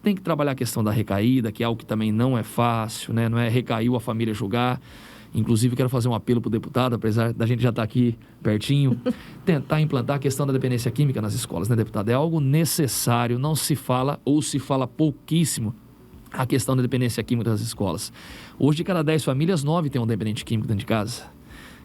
Tem que trabalhar a questão da recaída, que é algo que também não é fácil, né? Não é recaiu a família julgar. Inclusive, quero fazer um apelo para o deputado, apesar da gente já estar aqui pertinho, tentar implantar a questão da dependência química nas escolas, né, deputado? É algo necessário, não se fala ou se fala pouquíssimo a questão da dependência química das escolas. Hoje, de cada 10 famílias, 9 têm um dependente químico dentro de casa.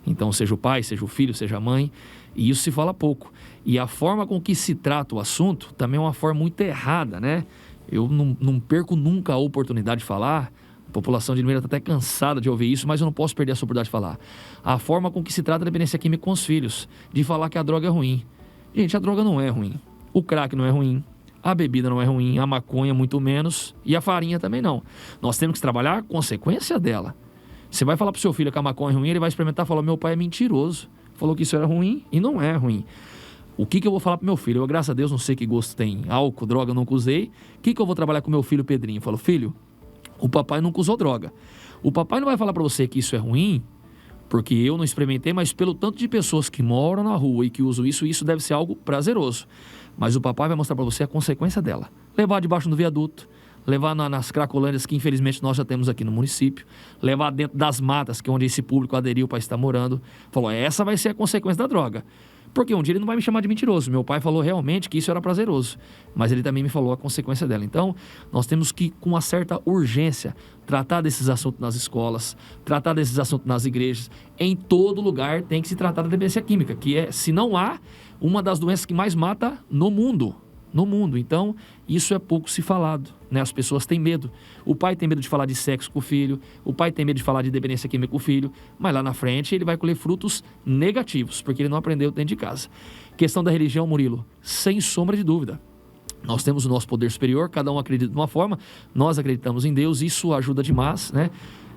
Então, seja o pai, seja o filho, seja a mãe, e isso se fala pouco. E a forma com que se trata o assunto também é uma forma muito errada, né? Eu não perco nunca a oportunidade de falar. A população de Limeira está até cansada de ouvir isso, mas eu não posso perder essa oportunidade de falar. A forma com que se trata a dependência química com os filhos, de falar que a droga é ruim. Gente, a droga não é ruim. O crack não é ruim. A bebida não é ruim. A maconha muito menos. E a farinha também não. Nós temos que trabalhar a consequência dela. Você vai falar para o seu filho que a maconha é ruim, ele vai experimentar e falar: meu pai é mentiroso. Falou que isso era ruim e não é ruim. O que eu vou falar para meu filho? Eu, graças a Deus, não sei que gosto tem. Álcool, droga, eu nunca usei. O que eu vou trabalhar com meu filho Pedrinho? Eu falo: filho, o papai nunca usou droga. O papai não vai falar para você que isso é ruim, porque eu não experimentei, mas pelo tanto de pessoas que moram na rua e que usam isso, isso deve ser algo prazeroso. Mas o papai vai mostrar para você a consequência dela. Levar debaixo do viaduto, levar nas cracolândias que infelizmente nós já temos aqui no município, levar dentro das matas, que é onde esse público aderiu para estar morando. Falou: essa vai ser a consequência da droga. Porque um dia ele não vai me chamar de mentiroso. Meu pai falou realmente que isso era prazeroso, mas ele também me falou a consequência dela. Então, nós temos que, com uma certa urgência, tratar desses assuntos nas escolas, tratar desses assuntos nas igrejas. Em todo lugar tem que se tratar da dependência química, que é, se não há, uma das doenças que mais mata no mundo. No mundo. Então, isso é pouco se falado, né? As pessoas têm medo. O pai tem medo de falar de sexo com o filho, o pai tem medo de falar de dependência química com o filho, mas lá na frente ele vai colher frutos negativos, porque ele não aprendeu dentro de casa. Questão da religião, Murilo, sem sombra de dúvida. Nós temos o nosso poder superior, cada um acredita de uma forma, nós acreditamos em Deus, isso ajuda demais, né?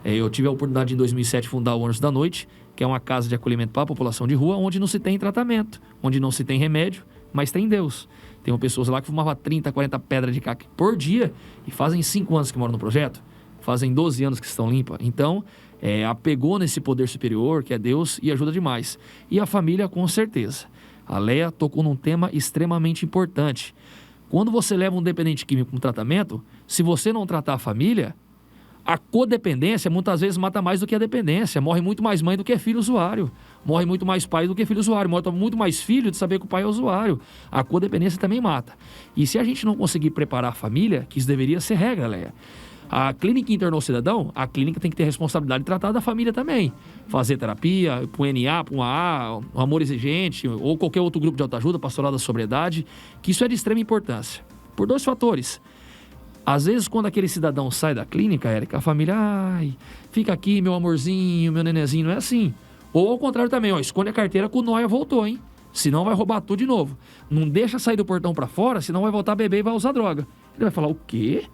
Eu tive a oportunidade em 2007 de fundar o Anjos da Noite, que é uma casa de acolhimento para a população de rua, onde não se tem tratamento, onde não se tem remédio, mas tem Deus. Tem pessoas lá que fumavam 30, 40 pedras de crack por dia e fazem 5 anos que moram no projeto, fazem 12 anos que estão limpas. Então, apegou nesse poder superior, que é Deus, e ajuda demais. E a família, com certeza. A Leia tocou num tema extremamente importante. Quando você leva um dependente químico para um tratamento, se você não tratar a família, a codependência muitas vezes mata mais do que a dependência. Morre muito mais mãe do que filho usuário. Morre muito mais pai do que filho usuário. Morre muito mais filho de saber que o pai é usuário. A codependência também mata. E se a gente não conseguir preparar a família, que isso deveria ser regra, Leia. A clínica internou o cidadão, a clínica tem que ter responsabilidade de tratar da família também. Fazer terapia, para o NA, para um AA, um Amor Exigente, ou qualquer outro grupo de autoajuda, Pastoral da Sobriedade, que isso é de extrema importância. Por 2 fatores. Às vezes, quando aquele cidadão sai da clínica, Érica, a família, fica aqui, meu amorzinho, meu nenezinho, não é assim. Ou ao contrário também, esconde a carteira que o Noia voltou, hein? Senão vai roubar tudo de novo. Não deixa sair do portão pra fora, senão vai voltar a beber e vai usar droga. Ele vai falar: o quê?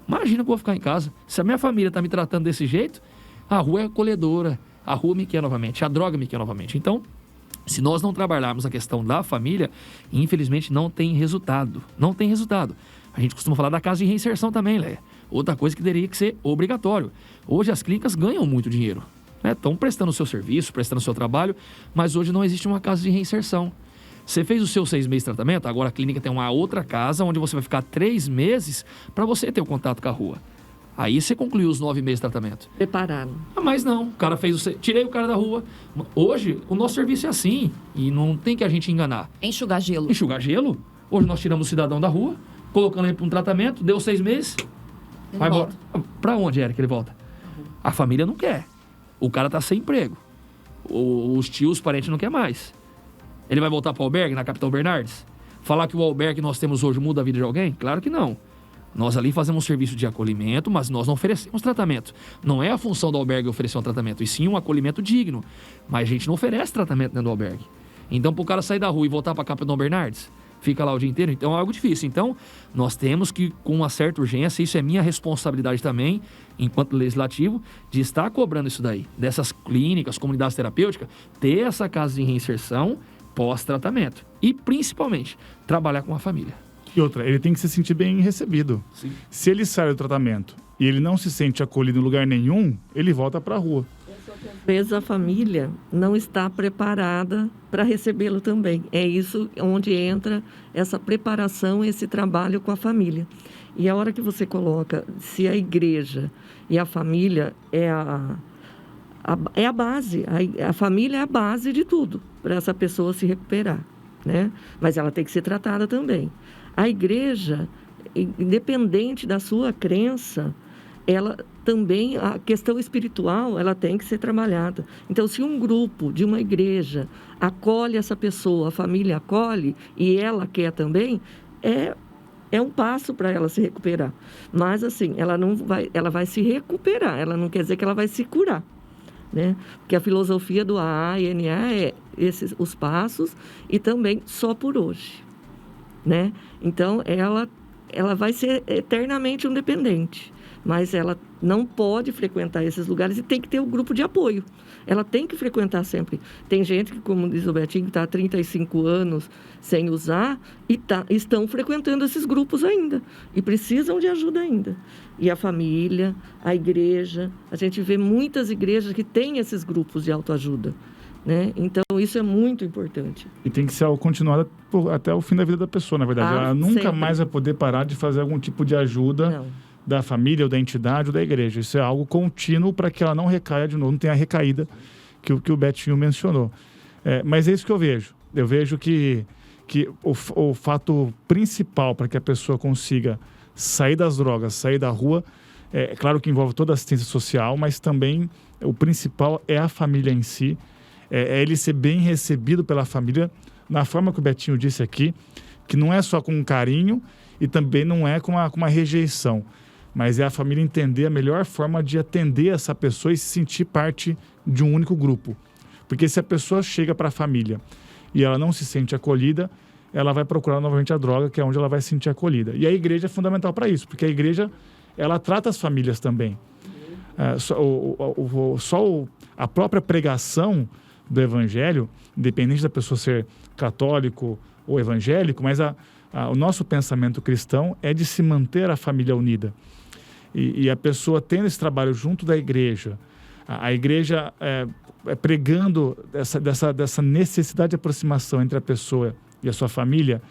Imagina que eu vou ficar em casa. Se a minha família tá me tratando desse jeito, a rua é acolhedora, a rua me quer novamente, a droga me quer novamente. Então, se nós não trabalharmos a questão da família, infelizmente não tem resultado. Não tem resultado. A gente costuma falar da casa de reinserção também, Léa. Outra coisa que teria que ser obrigatório. Hoje as clínicas ganham muito dinheiro, né? Estão prestando o seu serviço, prestando o seu trabalho, mas hoje não existe uma casa de reinserção. Você fez o seu 6 meses de tratamento, agora a clínica tem uma outra casa onde você vai ficar 3 meses para você ter o contato com a rua. Aí você concluiu os 9 meses de tratamento. Prepararam. Mas não, o cara fez tirei o cara da rua. Hoje, o nosso serviço é assim, e não tem que a gente enganar. Enxugar gelo. Enxugar gelo? Hoje nós tiramos o cidadão da rua, colocando ele para um tratamento, deu 6 meses, vai embora. Para onde, Eric, ele volta? A família não quer. O cara tá sem emprego. Os tios, os parentes não querem mais. Ele vai voltar para o albergue, na Capitão Bernardes? Falar que o albergue que nós temos hoje muda a vida de alguém? Claro que não. Nós ali fazemos um serviço de acolhimento, mas nós não oferecemos tratamento. Não é a função do albergue oferecer um tratamento, e sim um acolhimento digno. Mas a gente não oferece tratamento dentro do albergue. Então, para o cara sair da rua e voltar para a Capitão Bernardes, fica lá o dia inteiro, então é algo difícil. Então, nós temos que, com uma certa urgência, isso é minha responsabilidade também, enquanto legislativo, de estar cobrando isso daí. Dessas clínicas, comunidades terapêuticas, ter essa casa de reinserção pós-tratamento. E, principalmente, trabalhar com a família. E outra, ele tem que se sentir bem recebido. Sim. Se ele sai do tratamento e ele não se sente acolhido em lugar nenhum, ele volta para a rua. Às vezes a família não está preparada para recebê-lo também. É isso onde entra essa preparação, esse trabalho com a família. E a hora que você coloca, se a igreja e a família é a base, a família é a base de tudo para essa pessoa se recuperar, né? Mas ela tem que ser tratada também. A igreja, independente da sua crença, ela também, a questão espiritual, ela tem que ser trabalhada. Então, se um grupo de uma igreja acolhe essa pessoa, a família acolhe e ela quer também, é um passo para ela se recuperar. Mas, assim, ela vai se recuperar, ela não quer dizer que ela vai se curar, né? Porque a filosofia do AA e NA é os passos e também só por hoje, né? Então, ela vai ser eternamente independente, mas ela não pode frequentar esses lugares e tem que ter um grupo de apoio. Ela tem que frequentar sempre. Tem gente que, como diz o Betinho, que está há 35 anos sem usar e estão frequentando esses grupos ainda e precisam de ajuda ainda. E a família, a igreja, a gente vê muitas igrejas que têm esses grupos de autoajuda, né? Então, isso é muito importante. E tem que ser algo continuado até o fim da vida da pessoa, na verdade. Ela nunca sempre. mais vai poder parar de fazer algum tipo de ajuda da família, ou da entidade, ou da igreja. Isso é algo contínuo para que ela não recaia de novo, não tenha a recaída que o Betinho mencionou. Mas é isso que eu vejo. Eu vejo que o fato principal para que a pessoa consiga sair das drogas, sair da rua, é claro que envolve toda a assistência social, mas também o principal é a família em si, é ele ser bem recebido pela família, na forma que o Betinho disse aqui, que não é só com carinho e também não é com uma rejeição, mas é a família entender a melhor forma de atender essa pessoa e se sentir parte de um único grupo. Porque se a pessoa chega para a família e ela não se sente acolhida, ela vai procurar novamente a droga, que é onde ela vai se sentir acolhida. E a igreja é fundamental para isso, porque a igreja, ela trata as famílias também. A própria pregação do evangelho, independente da pessoa ser católico ou evangélico, mas o nosso pensamento cristão é de se manter a família unida. E a pessoa tendo esse trabalho junto da igreja, a igreja pregando dessa necessidade de aproximação entre a pessoa e a sua família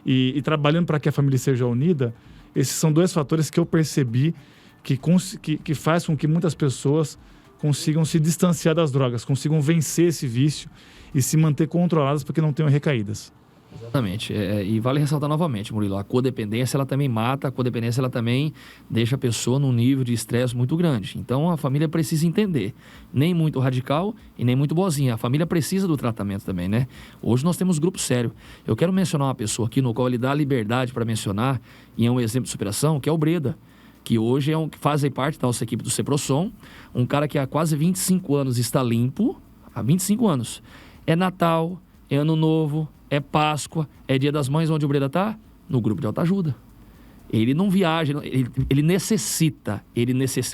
e trabalhando para que a família seja unida, esses são 2 fatores que eu percebi que faz com que muitas pessoas consigam se distanciar das drogas, consigam vencer esse vício e se manter controladas para que não tenham recaídas. Exatamente. E vale ressaltar novamente, Murilo, a codependência ela também mata, a codependência ela também deixa a pessoa num nível de estresse muito grande. Então a família precisa entender, nem muito radical e nem muito boazinha. A família precisa do tratamento também, né? Hoje nós temos grupo sério. Eu quero mencionar uma pessoa aqui no qual ele dá liberdade para mencionar e é um exemplo de superação, que é o Breda, que hoje faz parte da nossa equipe do Ceprosom, um cara que há quase 25 anos está limpo, há 25 anos. É Natal, é Ano Novo, é Páscoa, é Dia das Mães, onde o Breda está? No grupo de autoajuda. Ele não viaja, ele necessita,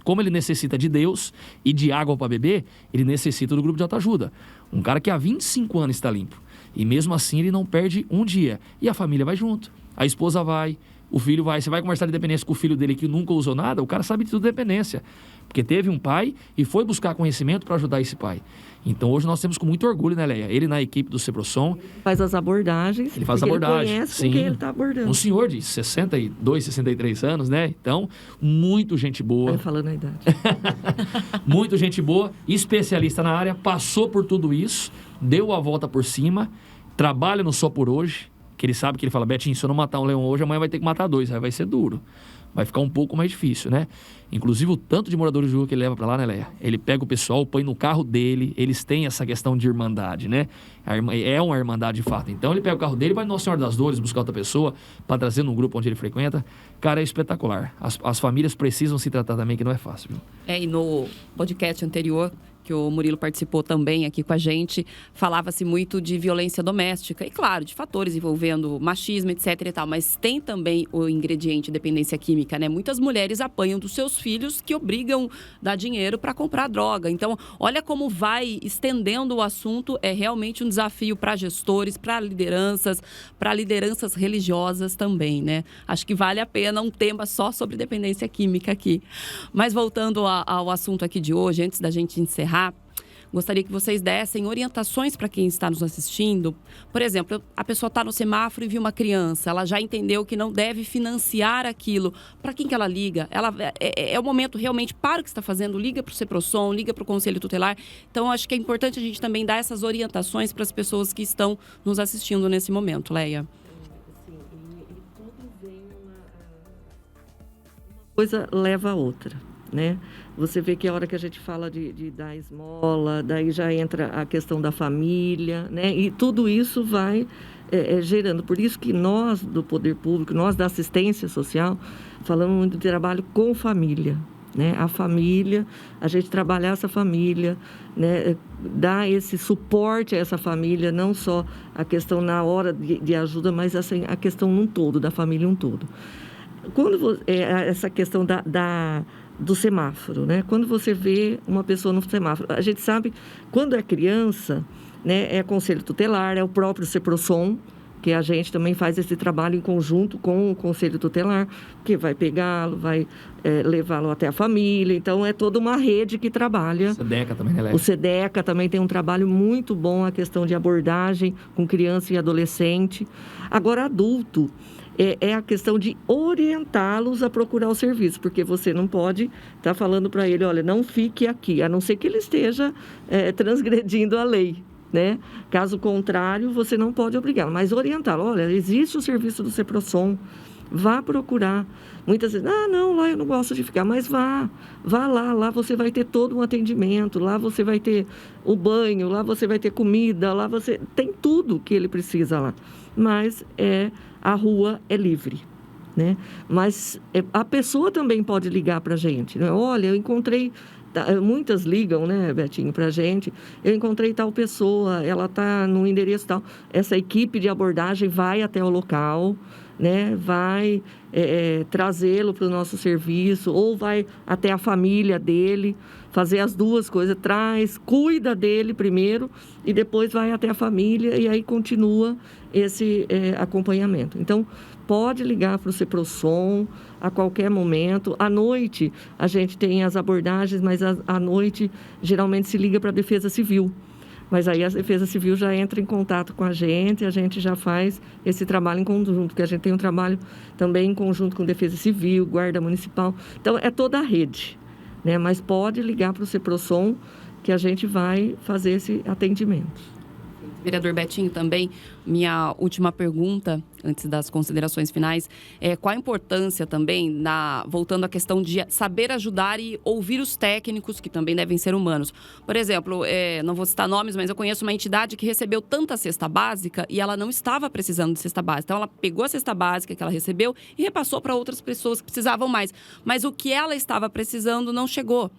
como ele necessita de Deus e de água para beber, ele necessita do grupo de autoajuda. Um cara que há 25 anos está limpo. E mesmo assim ele não perde um dia. E a família vai junto. A esposa vai, Você vai conversar de dependência com o filho dele que nunca usou nada, o cara sabe de tudo de dependência. Porque teve um pai e foi buscar conhecimento para ajudar esse pai. Então, hoje nós temos com muito orgulho, né, Leia? Ele na equipe do Ceprosom. Faz as abordagens. Ele faz abordagem. Ele conhece com quem ele está abordando. Um senhor de 62, 63 anos, né? Então, muito gente boa. Vai falando a idade. Muito gente boa, especialista na área, passou por tudo isso, deu a volta por cima, trabalha no Só Por Hoje, que ele sabe que ele fala, Betinho, se eu não matar um leão hoje, amanhã vai ter que matar 2, aí vai ser duro. Vai ficar um pouco mais difícil, né? Inclusive, o tanto de moradores de rua que ele leva pra lá, né, Leia? Ele pega o pessoal, põe no carro dele, eles têm essa questão de irmandade, né? É uma irmandade de fato. Então, ele pega o carro dele, vai no Nossa Senhora das Dores, buscar outra pessoa, para trazer num grupo onde ele frequenta. Cara, é espetacular. As famílias precisam se tratar também, que não é fácil, viu? E no podcast anterior, que o Murilo participou também aqui com a gente, falava-se muito de violência doméstica e, claro, de fatores envolvendo machismo, etc e tal, mas tem também o ingrediente dependência química, né? Muitas mulheres apanham dos seus filhos que obrigam a dar dinheiro para comprar droga. Então, olha como vai estendendo o assunto, é realmente um desafio para gestores, para lideranças religiosas também, né? Acho que vale a pena um tema só sobre dependência química aqui. Mas voltando ao assunto aqui de hoje, antes da gente encerrar, gostaria que vocês dessem orientações para quem está nos assistindo. Por exemplo, a pessoa está no semáforo e viu uma criança, ela já entendeu que não deve financiar aquilo. Para quem que ela liga? É o momento realmente, para o que está fazendo, liga para o Ceprosom, liga para o Conselho Tutelar. Então, acho que é importante a gente também dar essas orientações para as pessoas que estão nos assistindo nesse momento. Leia. Sim, e tudo vem uma coisa leva a outra, né? Você vê que a hora que a gente fala de dar esmola, daí já entra a questão da família, né? E tudo isso vai gerando. Por isso que nós, do poder público, nós da assistência social, falamos muito de trabalho com família, né? A família, a gente trabalhar essa família, né? Dar esse suporte a essa família, não só a questão na hora de ajuda, mas assim, a questão num todo, da família um todo. Quando essa questão do semáforo, né? Quando você vê uma pessoa no semáforo, a gente sabe, quando é criança, né? É Conselho Tutelar, é o próprio Ceprosom, que a gente também faz esse trabalho em conjunto com o Conselho Tutelar, que vai pegá-lo, vai levá-lo até a família. Então, é toda uma rede que trabalha. O SEDECA também, né, Leia? O SEDECA também tem um trabalho muito bom, a questão de abordagem com criança e adolescente. Agora, adulto, é a questão de orientá-los a procurar o serviço, porque você não pode estar falando para ele, olha, não fique aqui, a não ser que ele esteja transgredindo a lei, né? Caso contrário, você não pode obrigá-lo, mas orientá-lo, olha, existe o serviço do Ceprosom, vá procurar. Muitas vezes, não, lá eu não gosto de ficar, mas vá lá você vai ter todo um atendimento, lá você vai ter o banho, lá você vai ter comida, lá você tem tudo que ele precisa lá, mas a rua é livre, né? Mas a pessoa também pode ligar para a gente, né? Olha, eu encontrei... Muitas ligam, né, Betinho, para a gente. Eu encontrei tal pessoa, ela está no endereço tal. Essa equipe de abordagem vai até o local, né? Vai trazê-lo para o nosso serviço, ou vai até a família dele, fazer as duas coisas. Cuida dele primeiro e depois vai até a família e aí continua esse acompanhamento. Então, pode ligar para o Ceprosom a qualquer momento. À noite, a gente tem as abordagens, mas à noite, geralmente, se liga para a Defesa Civil. Mas aí a Defesa Civil já entra em contato com a gente já faz esse trabalho em conjunto, porque a gente tem um trabalho também em conjunto com Defesa Civil, Guarda Municipal. Então, é toda a rede, né? Mas pode ligar para o Ceprosom que a gente vai fazer esse atendimento. Vereador Betinho, também, minha última pergunta, antes das considerações finais, qual a importância também, voltando à questão de saber ajudar e ouvir os técnicos, que também devem ser humanos. Por exemplo, não vou citar nomes, mas eu conheço uma entidade que recebeu tanta cesta básica e ela não estava precisando de cesta básica. Então, ela pegou a cesta básica que ela recebeu e repassou para outras pessoas que precisavam mais. Mas o que ela estava precisando não chegou,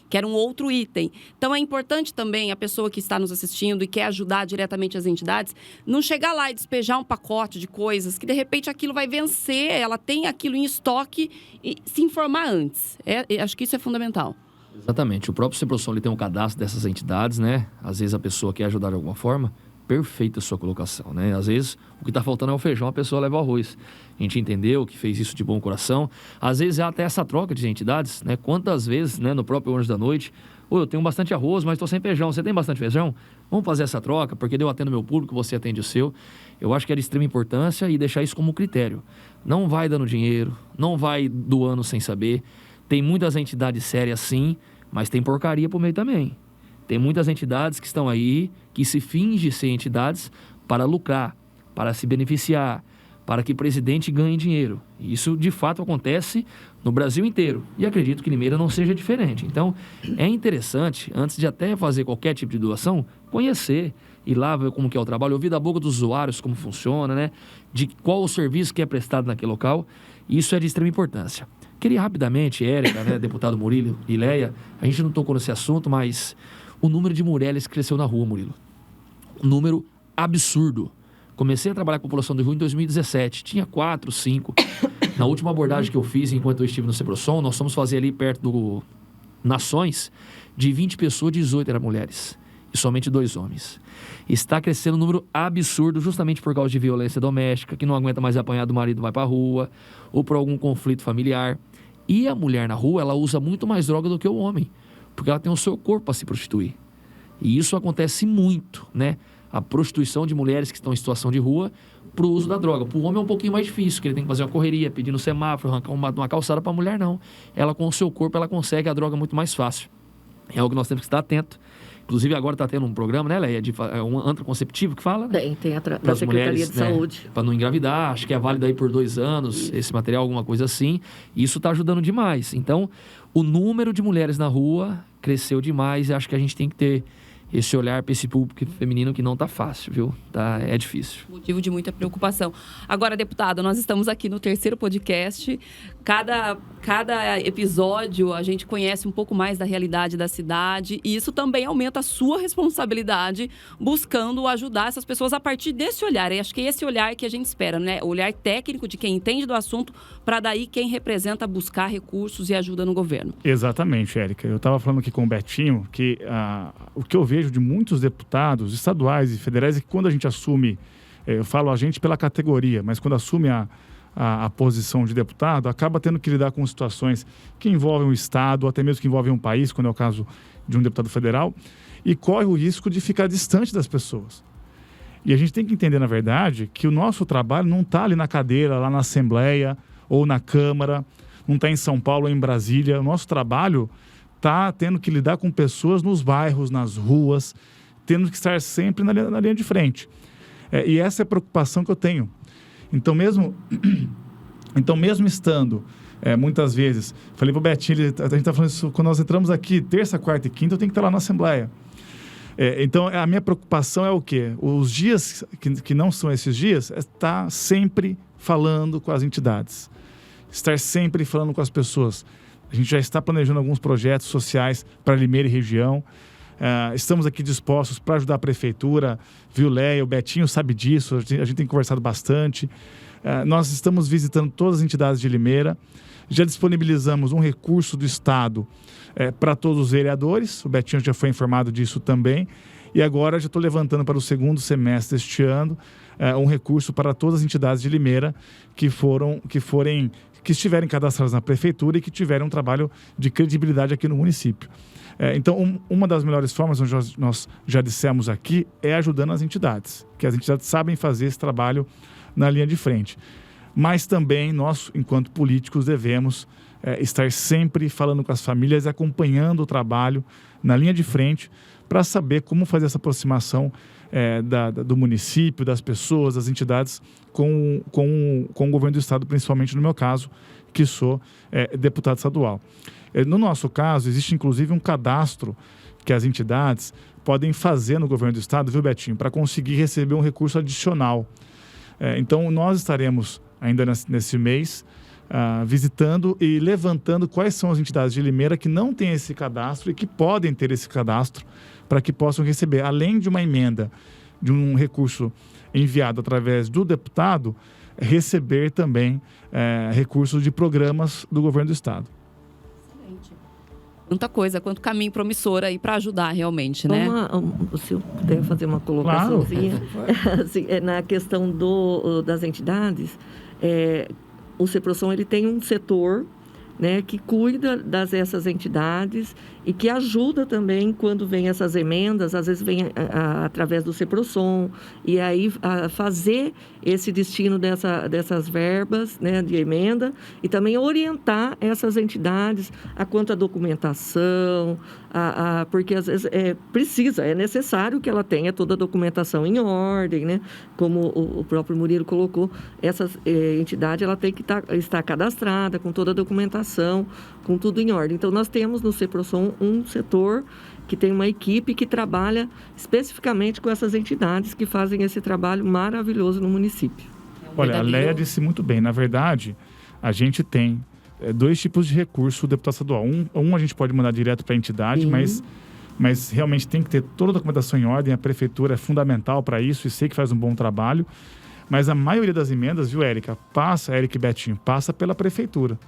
que era um outro item. Então, é importante também a pessoa que está nos assistindo e quer ajudar diretamente as entidades, não chegar lá e despejar um pacote de coisas que, de repente, aquilo vai vencer, ela tem aquilo em estoque e se informar antes. Acho que isso é fundamental. Exatamente. O próprio Ceprosom tem um cadastro dessas entidades, né? Às vezes a pessoa quer ajudar de alguma forma, Perfeita a sua colocação, né? Às vezes, o que está faltando é o feijão, a pessoa leva o arroz. A gente entendeu que fez isso de bom coração. Às vezes, é até essa troca de entidades, né? Quantas vezes, né, no próprio Anjo da Noite, eu tenho bastante arroz, mas estou sem feijão. Você tem bastante feijão? Vamos fazer essa troca, porque eu atendo meu público, você atende o seu. Eu acho que é de extrema importância e deixar isso como critério. Não vai dando dinheiro, não vai doando sem saber. Tem muitas entidades sérias, sim, mas tem porcaria por meio também. Tem muitas entidades que estão aí, que se fingem ser entidades para lucrar, para se beneficiar, para que o presidente ganhe dinheiro. E isso, de fato, acontece no Brasil inteiro. E acredito que Limeira não seja diferente. Então, é interessante, antes de até fazer qualquer tipo de doação, conhecer, ir lá ver como que é o trabalho, ouvir da boca dos usuários como funciona, né? De qual o serviço que é prestado naquele local. Isso é de extrema importância. Queria rapidamente, Érica, né, deputado Murilo e Leia, a gente não tocou nesse assunto, mas o número de mulheres cresceu na rua, Murilo. Um número absurdo. Comecei a trabalhar com a população de rua em 2017. Tinha 4, 5. Na última abordagem que eu fiz, enquanto eu estive no Ceprosom, nós fomos fazer ali perto do Nações, de 20 pessoas, 18 eram mulheres. E somente 2 homens. Está crescendo um número absurdo justamente por causa de violência doméstica, que não aguenta mais apanhar do marido, vai para a rua, ou por algum conflito familiar. E a mulher na rua, ela usa muito mais droga do que o homem, porque ela tem o seu corpo para se prostituir. E isso acontece muito, né? A prostituição de mulheres que estão em situação de rua para o uso da droga. Para o homem é um pouquinho mais difícil, porque ele tem que fazer uma correria, pedir no semáforo, arrancar uma calçada. Para a mulher, não. Ela, com o seu corpo, ela consegue a droga muito mais fácil. É algo que nós temos que estar atento. Inclusive, agora está tendo um programa, né, Leia? Um anticonceptivo que fala, né? Tem da Secretaria mulheres, de Saúde. Para não engravidar, acho que é válido aí por 2 anos, esse material, alguma coisa assim. E isso está ajudando demais. Então, o número de mulheres na rua cresceu demais e acho que a gente tem que ter esse olhar para esse público feminino que não está fácil, viu? É difícil. Motivo de muita preocupação. Agora, deputado, nós estamos aqui no 3º podcast. Cada episódio a gente conhece um pouco mais da realidade da cidade e isso também aumenta a sua responsabilidade buscando ajudar essas pessoas a partir desse olhar. E acho que é esse olhar que a gente espera, né? O olhar técnico de quem entende do assunto para daí quem representa buscar recursos e ajuda no governo. Exatamente, Érica. Eu estava falando aqui com o Betinho que o que eu vejo de muitos deputados estaduais e federais é que quando a gente assume, eu falo a gente pela categoria, mas quando assume a posição de deputado, acaba tendo que lidar com situações que envolvem o Estado, ou até mesmo que envolvem um país, quando é o caso de um deputado federal, e corre o risco de ficar distante das pessoas. E a gente tem que entender, na verdade, que o nosso trabalho não está ali na cadeira, lá na Assembleia, ou na Câmara, não está em São Paulo ou em Brasília. O nosso trabalho está tendo que lidar com pessoas nos bairros, nas ruas, tendo que estar sempre na linha de frente. E essa é a preocupação que eu tenho. Então, mesmo estando, muitas vezes, falei para o Betinho, a gente está falando isso, quando nós entramos aqui, terça, quarta e quinta, eu tenho que estar lá na Assembleia. Então, a minha preocupação é o quê? Os dias que não são esses dias, é estar sempre falando com as entidades, estar sempre falando com as pessoas. A gente já está planejando alguns projetos sociais para Limeira e região. Estamos aqui dispostos para ajudar a prefeitura, viu, Leia? O Betinho sabe disso, a gente tem conversado bastante. Nós estamos visitando todas as entidades de Limeira. Já disponibilizamos um recurso do Estado para todos os vereadores. O Betinho já foi informado disso também. E agora já estou levantando para o 2º semestre deste ano um recurso para todas as entidades de Limeira que estiverem cadastradas na prefeitura e que tiverem um trabalho de credibilidade aqui no município. Então, uma das melhores formas, nós já dissemos aqui, é ajudando as entidades, que as entidades sabem fazer esse trabalho na linha de frente. Mas também nós, enquanto políticos, devemos estar sempre falando com as famílias e acompanhando o trabalho na linha de frente para saber como fazer essa aproximação do município, das pessoas, das entidades com o governo do estado, principalmente no meu caso, que sou deputado estadual. No nosso caso, existe inclusive um cadastro que as entidades podem fazer no governo do estado, viu, Betinho, para conseguir receber um recurso adicional. Então, nós estaremos ainda nesse mês visitando e levantando quais são as entidades de Limeira que não têm esse cadastro e que podem ter esse cadastro para que possam receber, além de uma emenda, de um recurso enviado através do deputado, receber também recursos de programas do governo do estado. Excelente. Muita coisa, quanto caminho promissor aí para ajudar realmente, né? Se eu puder fazer uma colocaçãozinha, claro. Assim, na questão das entidades, o CEPROSOM ele tem um setor, né, que cuida dessas entidades e que ajuda também quando vem essas emendas, às vezes vem através do CEPROSOM, e aí fazer esse destino dessas verbas, né, de emenda, e também orientar essas entidades quanto à documentação, porque às vezes é necessário que ela tenha toda a documentação em ordem, né? Como o próprio Murilo colocou, essa entidade ela tem que estar cadastrada com toda a documentação, com tudo em ordem. Então, nós temos no CEPROSOM um setor que tem uma equipe que trabalha especificamente com essas entidades que fazem esse trabalho maravilhoso no município. Olha, a Leia disse muito bem. Na verdade, a gente tem 2 tipos de recurso do deputado estadual. Um a gente pode mandar direto para a entidade, mas realmente tem que ter toda a documentação em ordem. A prefeitura é fundamental para isso e sei que faz um bom trabalho. Mas a maioria das emendas, viu, Érica? Érica e Betinho, passa pela prefeitura.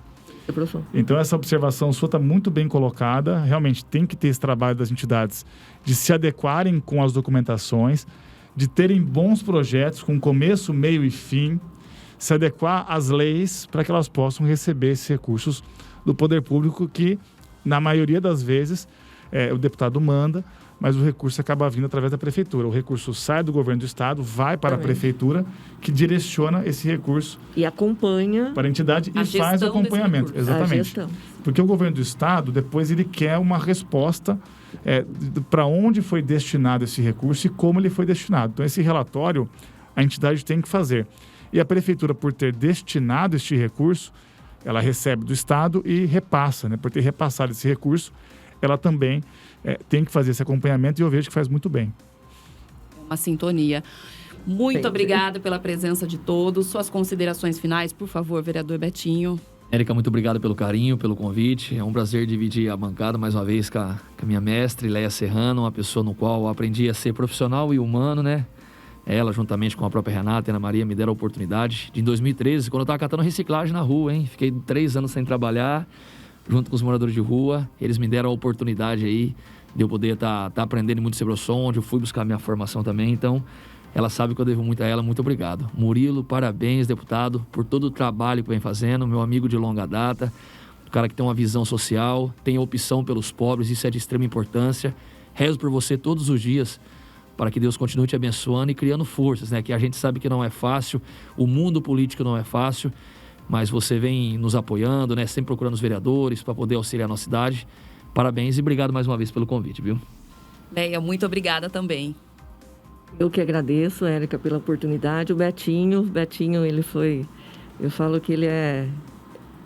Então, essa observação sua está muito bem colocada. Realmente tem que ter esse trabalho das entidades de se adequarem com as documentações, de terem bons projetos com começo, meio e fim, se adequar às leis para que elas possam receber esses recursos do poder público que, na maioria das vezes, o deputado manda, mas o recurso acaba vindo através da prefeitura. O recurso sai do governo do estado, vai para a prefeitura, que direciona esse recurso e acompanha para a entidade e faz o acompanhamento. Exatamente. Porque o governo do estado, depois, ele quer uma resposta para onde foi destinado esse recurso e como ele foi destinado. Então, esse relatório a entidade tem que fazer. E a prefeitura, por ter destinado este recurso, ela recebe do estado e repassa, né? Por ter repassado esse recurso, ela também tem que fazer esse acompanhamento e eu vejo que faz muito bem. É uma sintonia. Muito obrigada pela presença de todos. Suas considerações finais, por favor, vereador Betinho. Érica, muito obrigado pelo carinho, pelo convite. É um prazer dividir a bancada mais uma vez com a minha mestre, Leia Serrano, uma pessoa no qual eu aprendi a ser profissional e humano, né? Ela, juntamente com a própria Renata e Ana Maria, me deram a oportunidade de, em 2013, quando eu estava catando reciclagem na rua, hein? Fiquei 3 anos sem trabalhar, junto com os moradores de rua. Eles me deram a oportunidade aí de eu poder estar aprendendo muito sobre o som, onde eu fui buscar minha formação também. Então, ela sabe que eu devo muito a ela. Muito obrigado. Murilo, parabéns, deputado, por todo o trabalho que vem fazendo. Meu amigo de longa data, o cara que tem uma visão social, tem opção pelos pobres, isso é de extrema importância. Rezo por você todos os dias, para que Deus continue te abençoando e criando forças, né? Que a gente sabe que não é fácil, o mundo político não é fácil, mas você vem nos apoiando, né? Sempre procurando os vereadores para poder auxiliar a nossa cidade. Parabéns e obrigado mais uma vez pelo convite, viu? Leia, muito obrigada também. Eu que agradeço, Érica, pela oportunidade. O Betinho, ele foi... Eu falo que ele é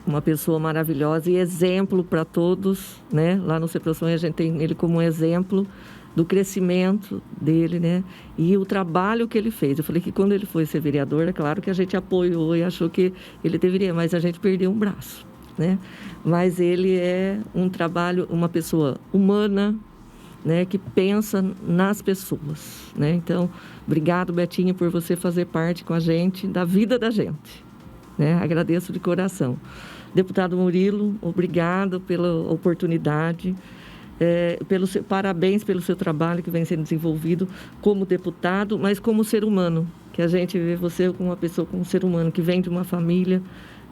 uma pessoa maravilhosa e exemplo para todos, né? Lá no CEPROSOM a gente tem ele como um exemplo do crescimento dele, né? E o trabalho que ele fez. Eu falei que quando ele foi ser vereador, é claro que a gente apoiou e achou que ele deveria, mas a gente perdeu um braço, né? Mas ele é uma pessoa humana, né? Que pensa nas pessoas, né? Então, obrigado, Betinho, por você fazer parte com a gente da vida da gente, né? Agradeço de coração. Deputado Murilo, obrigado pela oportunidade. Parabéns pelo seu trabalho que vem sendo desenvolvido como deputado, mas como ser humano, que a gente vê você como uma pessoa, como um ser humano que vem de uma família,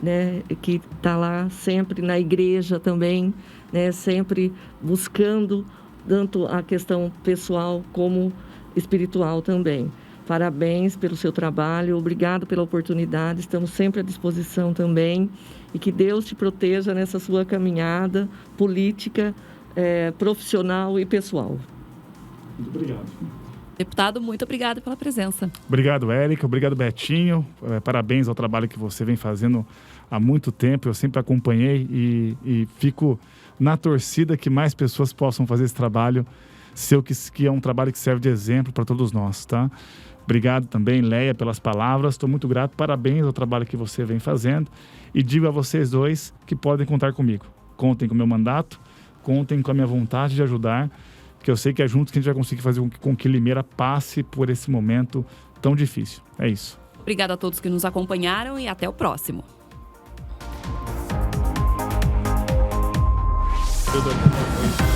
né, que está lá sempre na igreja também, né, sempre buscando tanto a questão pessoal como espiritual também. Parabéns pelo seu trabalho, obrigado pela oportunidade, estamos sempre à disposição também e que Deus te proteja nessa sua caminhada política, profissional e pessoal. Muito obrigado. Deputado, muito obrigado pela presença. Obrigado, Érica. Obrigado, Betinho. Parabéns ao trabalho que você vem fazendo há muito tempo. Eu sempre acompanhei e fico na torcida que mais pessoas possam fazer esse trabalho seu, que é um trabalho que serve de exemplo para todos nós, tá? Obrigado também, Leia, pelas palavras. Estou muito grato. Parabéns ao trabalho que você vem fazendo. E digo a vocês dois que podem contar comigo. Contem com o meu mandato. Contem com a minha vontade de ajudar, que eu sei que é juntos que a gente vai conseguir fazer com que Limeira passe por esse momento tão difícil. É isso. Obrigada a todos que nos acompanharam e até o próximo. sabedoria.